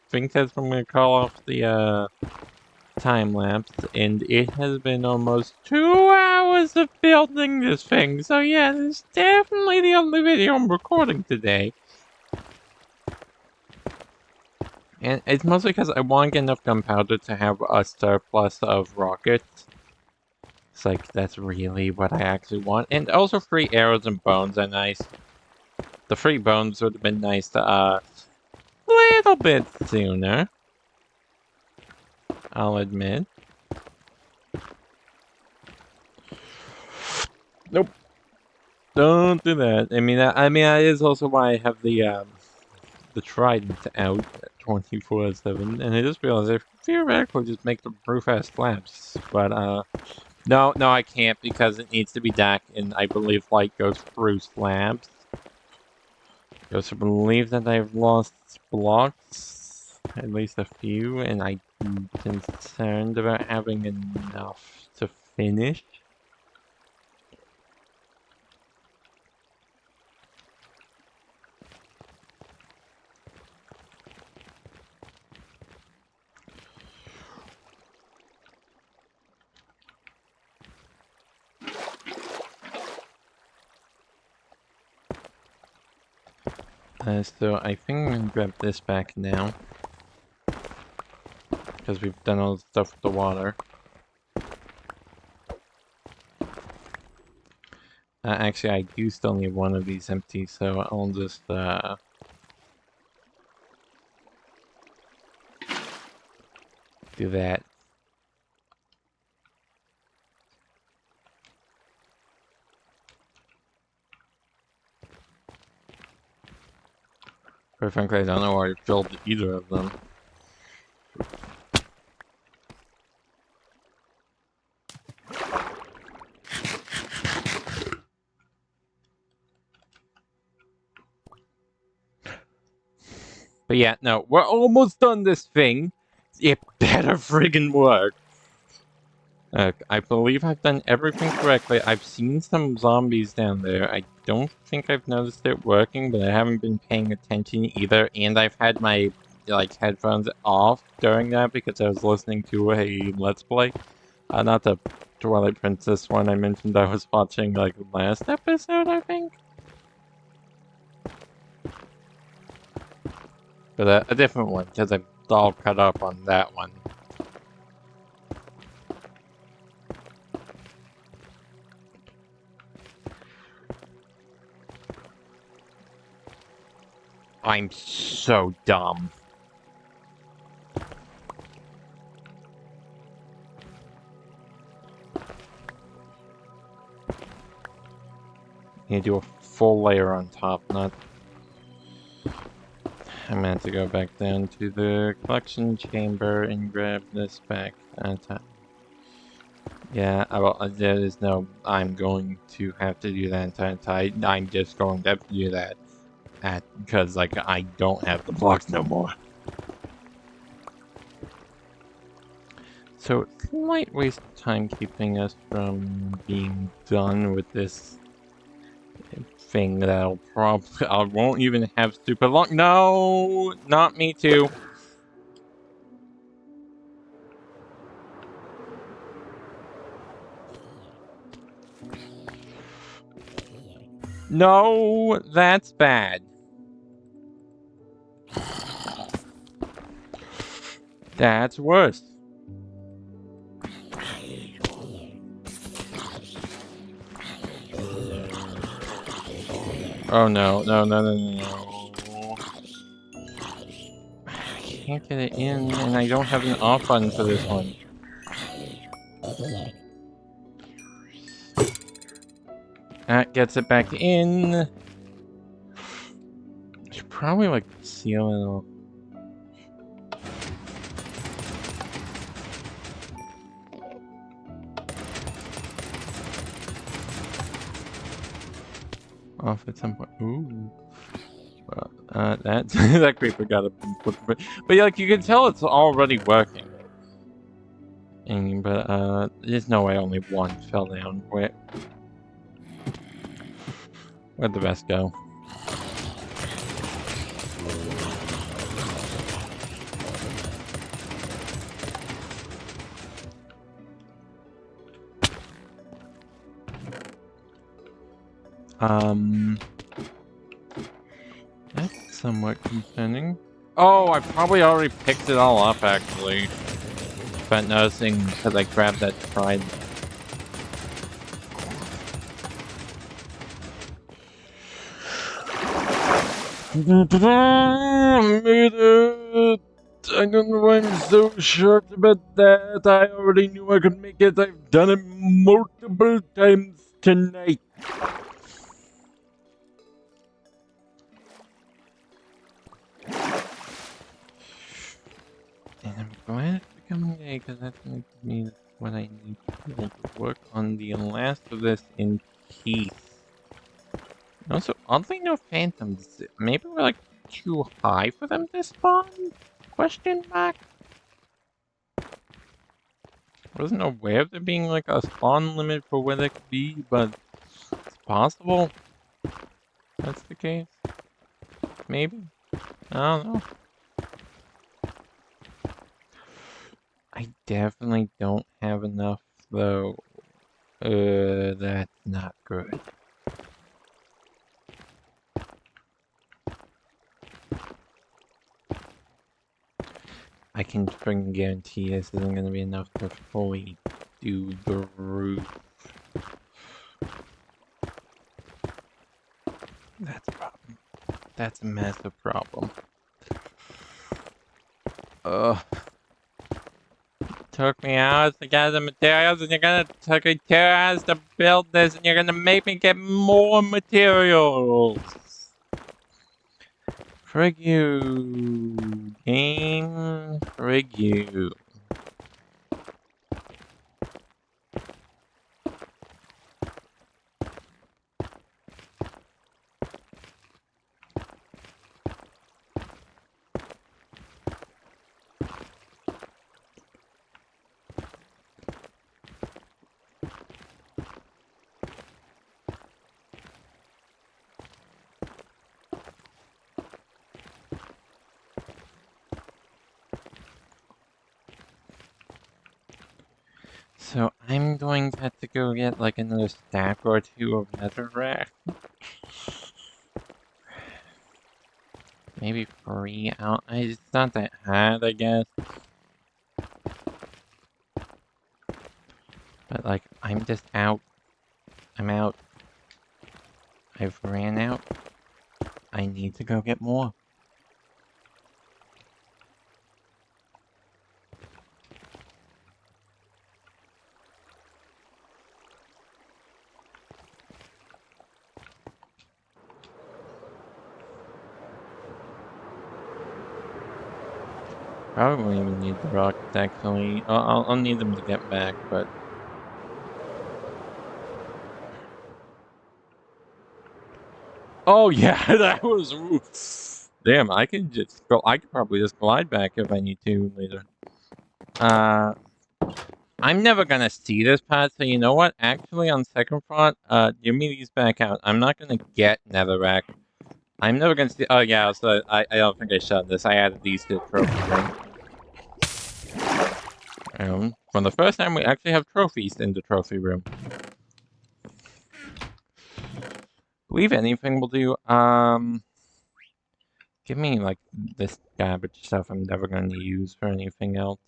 think that's when I'm gonna call off the time lapse, and it has been almost 2 hours of building this thing. So yeah, this is definitely the only video I'm recording today. And it's mostly because I want to get enough gunpowder to have a surplus of rockets. It's like, that's really what I actually want. And also free arrows and bones are nice. The free bones would have been nice a little bit sooner, I'll admit. Nope. Don't do that. I mean, that is also why I have the trident out 24/7, and I just realized I theoretically just make the roof as slabs, but no, I can't because it needs to be dark, and I believe light goes through slabs. I also believe that I've lost blocks, at least a few, and I'm concerned about having enough to finish. So I think I'm gonna grab this back now. Because we've done all the stuff with the water. Actually, I do still need one of these empty, so I'll just, do that. Quite frankly, I don't know why I filled either of them. But yeah, no, we're almost done this thing. It better friggin' work. I believe I've done everything correctly. I've seen some zombies down there. I don't think I've noticed it working, but I haven't been paying attention either. And I've had my, like, headphones off during that because I was listening to a Let's Play. Not the Twilight Princess one I mentioned I was watching, like, last episode, I think? But a different one, because I'm all cut up on that one. I'm so dumb. You do a full layer on top, not... I'm gonna have to go back down to the collection chamber and grab this back on top. Yeah, there is no... I'm going to have to do that entire time. I'm just going to have to do that. Because, like, I don't have the blocks no more. So, it's a slight waste of time keeping us from being done with this thing that'll probably... I won't even have super long... No! Not me too. No! That's bad. That's worse. Oh no, no. I can't get it in, and I don't have an off button for this one. That gets it back in. I should probably, like, seal it off. Off at some point. Ooh. That creeper got a... But yeah, like, you can tell it's already working. But there's no way only one fell down. Where'd the rest go? That's somewhat concerning. Oh, I probably already picked it all up, actually. But noticing, because I grabbed that trident. I made it! I don't know why I'm so shocked about that. I already knew I could make it. I've done it multiple times tonight. And I'm glad it's becoming day, because that's going to give me what I need to be able to work on the last of this in peace. Also, oddly no phantoms. Maybe we're like too high for them to spawn? Question mark? I wasn't aware of there being like a spawn limit for where they could be, but it's possible. That's the case. Maybe. I don't know. I definitely don't have enough though. That's not good. I can freaking guarantee this isn't gonna be enough to fully do the roof. That's a problem. That's a massive problem. Took me hours to get the materials, and you're gonna take me 2 hours to build this, and you're gonna make me get more materials. Frig you, game. Frig you. So I'm going to have to go get like another stack or two of netherrack. Maybe 3 out. It's not that hard, I guess. But like, I'm just out. I'm out. I've ran out. I need to go get more. Probably won't even need the rockets, actually. I'll need them to get back, but... Oh, yeah, that was... Ooh. Damn, I can just go... I could probably just glide back if I need to later. I'm never gonna see this part, so you know what? Actually, on second thought, give me these back out. I'm not gonna get netherrack. I'm never gonna see... Oh, yeah, so I don't think I shot this. I added these to the trophy room. For the first time, we actually have trophies in the trophy room. Believe anything will do. Give me, like, this garbage stuff I'm never gonna use for anything else.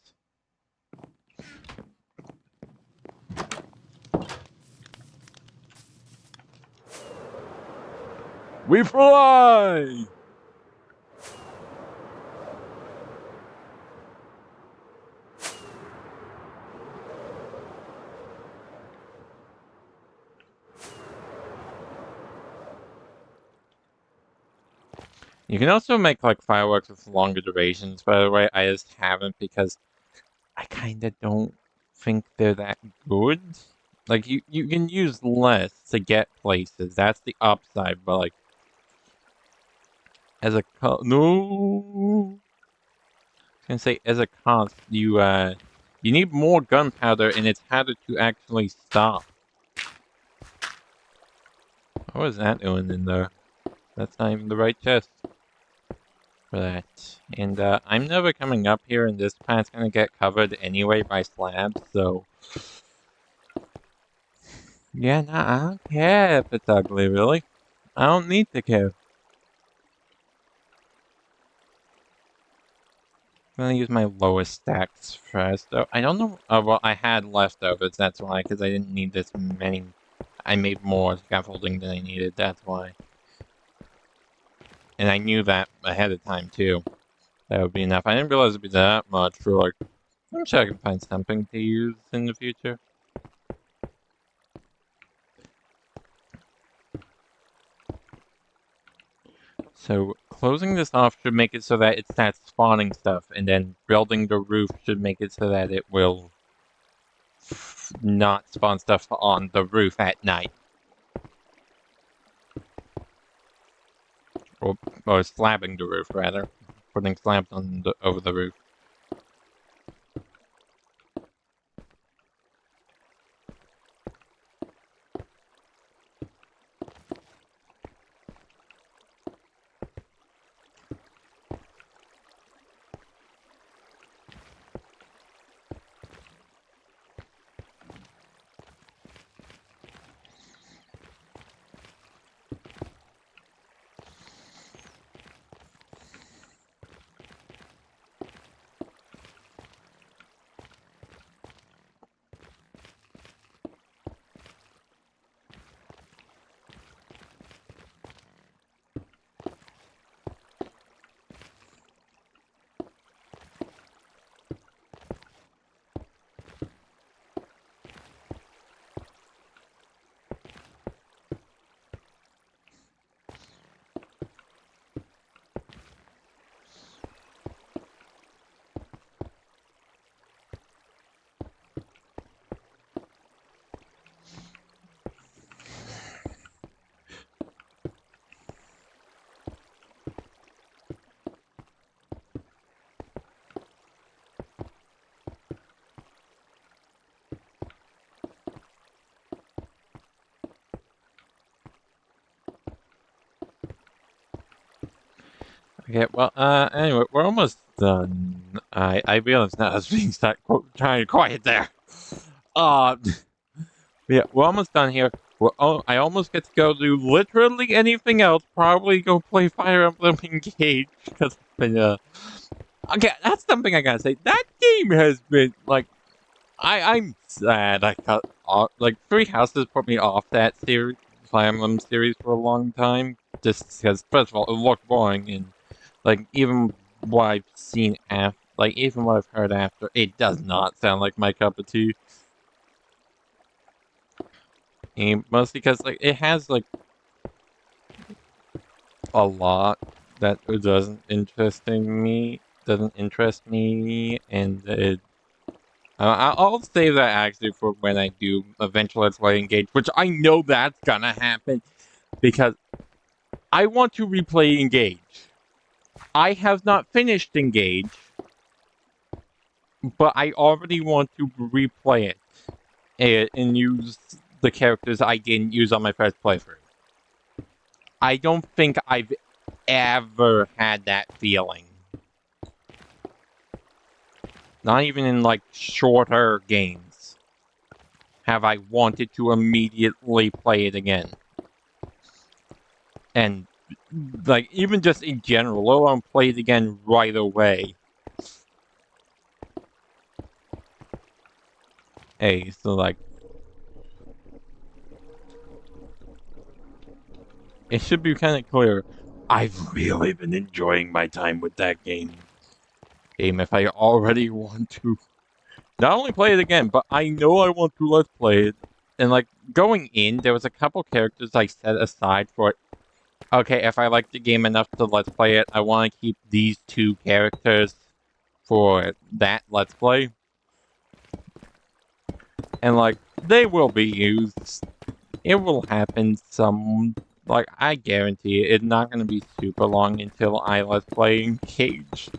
We fly! You can also make, like, fireworks with longer durations, by the way. I just haven't because I kinda don't think they're that good. Like, you can use less to get places. That's the upside, but, like, as a no! I was gonna say, as a cost, you need more gunpowder, and it's harder to actually stop. What was that doing in there? That's not even the right chest for that. And I'm never coming up here, and this path's gonna get covered anyway by slabs, so... Yeah, no, I don't care if it's ugly, really. I don't need to care. I'm gonna use my lowest stacks first, though. I don't know. Well, I had leftovers, that's why, because I didn't need this many. I made more scaffolding than I needed, that's why. And I knew that ahead of time, too. That would be enough. I didn't realize it'd be that much for, like, I'm sure I can find something to use in the future. So, closing this off should make it so that it starts spawning stuff, and then building the roof should make it so that it will not spawn stuff on the roof at night. Or slabbing the roof, rather. Putting slabs on over the roof. Okay, well, anyway, we're almost done. I realize now I was being trying to quiet there. Uh, yeah, we're almost done here. I almost get to go do literally anything else. Probably go play Fire Emblem Engage because it's been okay, that's something I gotta say. That game has been like I'm sad I cut off. Like Three Houses put me off that series, Fire Emblem series for a long time. Just because, first of all, it looked boring, and like even what I've seen after, like even what I've heard after, it does not sound like my cup of tea. And mostly because like it has like a lot that doesn't interest me, and I'll save that actually for when I do eventually Let's Play Engage, which I know that's gonna happen because I want to replay Engage. I have not finished Engage, but I already want to replay it and use the characters I didn't use on my first playthrough. I don't think I've ever had that feeling. Not even in like shorter games have I wanted to immediately play it again. And like even just in general, let alone play it again right away. Hey, so like it should be kind of clear. I've really been enjoying my time with that game. If I already want to not only play it again, but I know I want to let's play it. And like going in, there was a couple characters I set aside for it. Okay, if I like the game enough to let's play it, I want to keep these two characters for that let's play. And like they will be used. It will happen some like I guarantee it, it's not gonna be super long until I let's play Engage.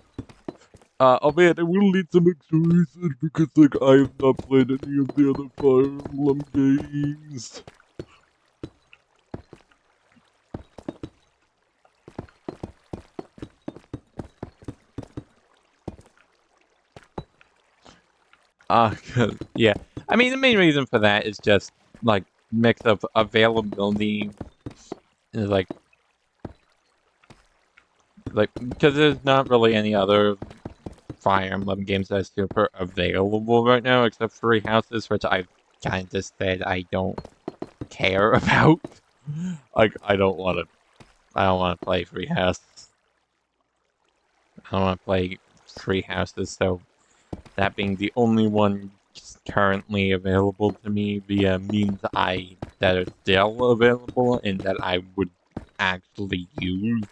Albeit I will need some extra research because like I have not played any of the other Fire Emblem games. Yeah. I mean the main reason for that is just like mix of availability is like because there's not really any other Fire Emblem games that are super available right now, except Free Houses, which I've kind of said I don't care about. Like, I don't want to play Free House. I don't want to play Free Houses, so that being the only one currently available to me via means that are still available and that I would actually use.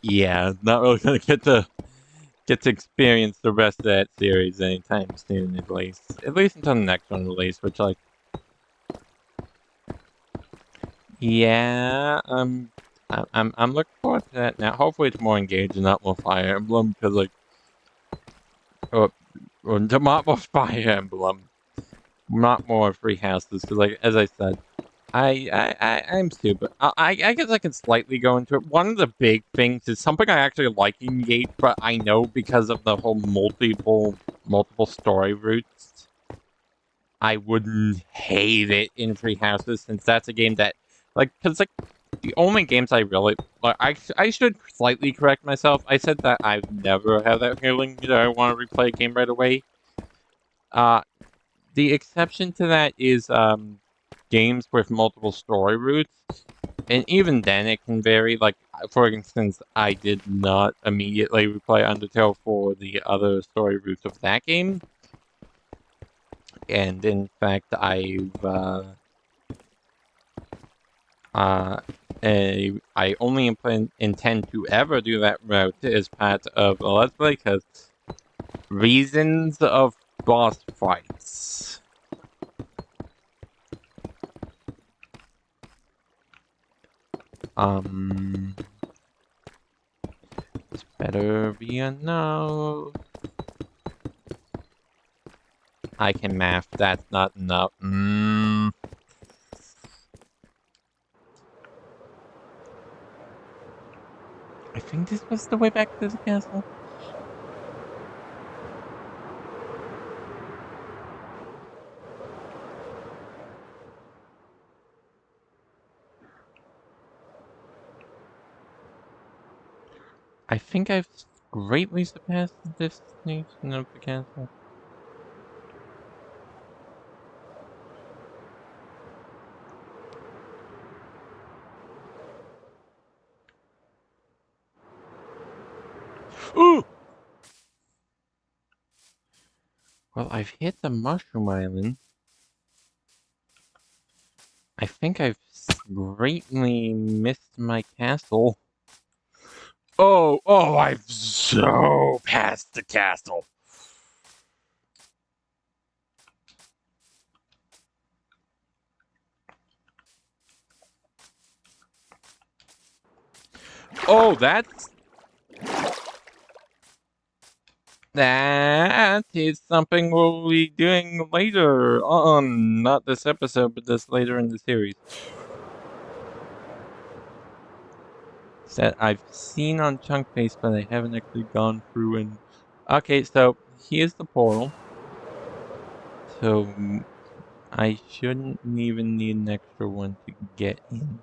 Yeah, not really gonna get to experience the rest of that series anytime soon, at least. At least until the next one release, which, like, yeah, I'm looking forward to that now. Hopefully it's more engaging, not more Fire Emblem, because, like, or not more Fire Emblem, not more Free Houses, because, like, as I said, I'm stupid. I guess I can slightly go into it. One of the big things is something I actually like in Gate, but I know because of the whole multiple story routes, I wouldn't hate it in Free Houses, since that's a game that, like, because, like, the only games I really, like, I should slightly correct myself. I said that I've never had that feeling that I want to replay a game right away. Uh, the exception to that is, games with multiple story routes. And even then, it can vary. Like, for instance, I did not immediately replay Undertale for the other story routes of that game. And in fact, I only intend to ever do that route as part of a Let's Play, because reasons of boss fights. This better be enough. I can math, that's not enough. I think this was the way back to the castle. I think I've greatly surpassed the destination of the castle. Ooh! Well, I've hit the Mushroom Island. I think I've greatly missed my castle. Oh, I've so passed the castle. Oh, that is something we'll be doing later on. Not this episode, but this later in the series. That I've seen on Chunk Face, but I haven't actually gone through and... Okay, so here's the portal. So I shouldn't even need an extra one to get in.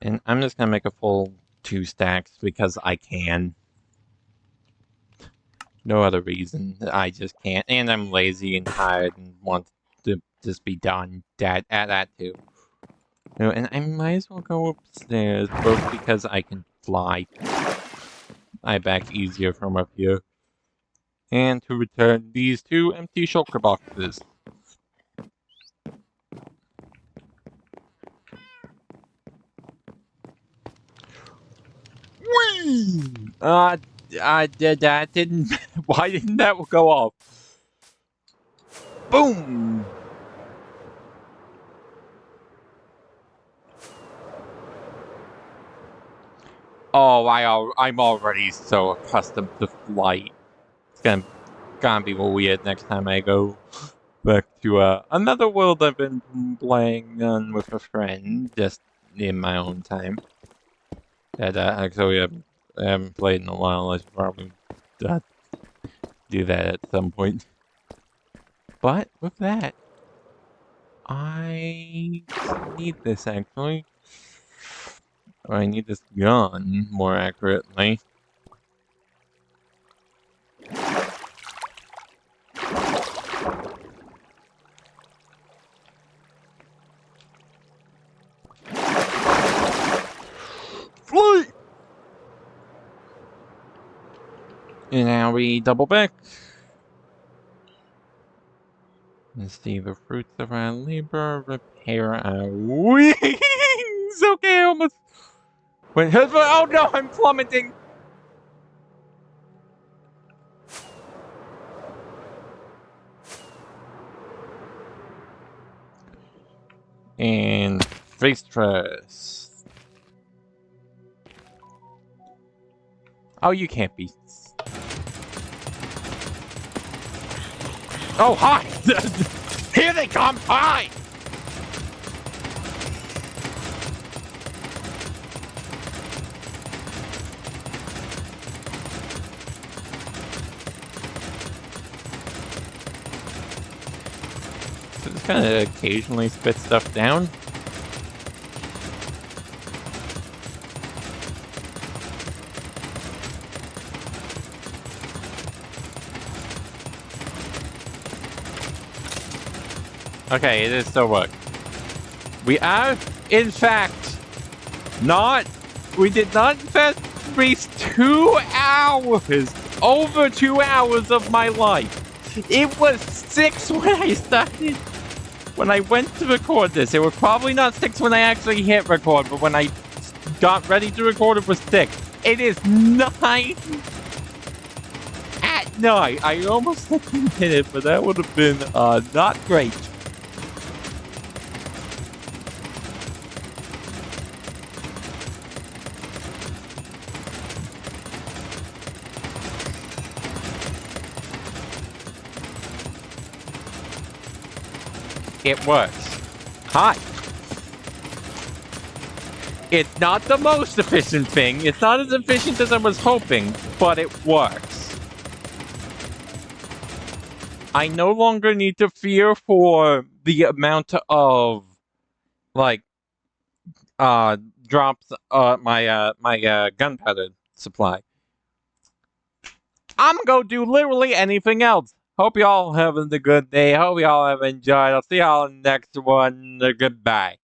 And I'm just gonna make a full 2 stacks because I can. No other reason. I just can't. And I'm lazy and tired and want to just be done. That too. No, and I might as well go upstairs, both because I can fly. I back easier from up here. And to return these 2 empty shulker boxes. Whee! That didn't... Why didn't that go off? Boom! Oh, I'm already so accustomed to flight. It's gonna be weird next time I go back to another world I've been playing on with a friend, just in my own time. That actually I haven't played in a while. I should probably uh, do that at some point. But with that, I need this actually. Or I need this gun, more accurately. Fly! And now we double back. And see the fruits of our labor, repair our wings! Okay, almost went. Oh no, I'm plummeting! And face trust. Oh, you can't be. Oh, hi! Here they come! Hi! So just kind of occasionally spit stuff down. Okay, it is still work. We are, in fact, not. We did not in fact reach 2 hours. Over 2 hours of my life. It was 6 when I started. When I went to record this, it was probably not 6 when I actually hit record, but when I got ready to record, it was 6. It is 9 at night. I almost didn't hit it, but that would have been not great. It works. Hi. It's not the most efficient thing. It's not as efficient as I was hoping, but it works. I no longer need to fear for the amount of, like, drops, my gunpowder supply. I'm gonna go do literally anything else. Hope y'all having a good day. Hope y'all have enjoyed. I'll see y'all in the next one. Goodbye.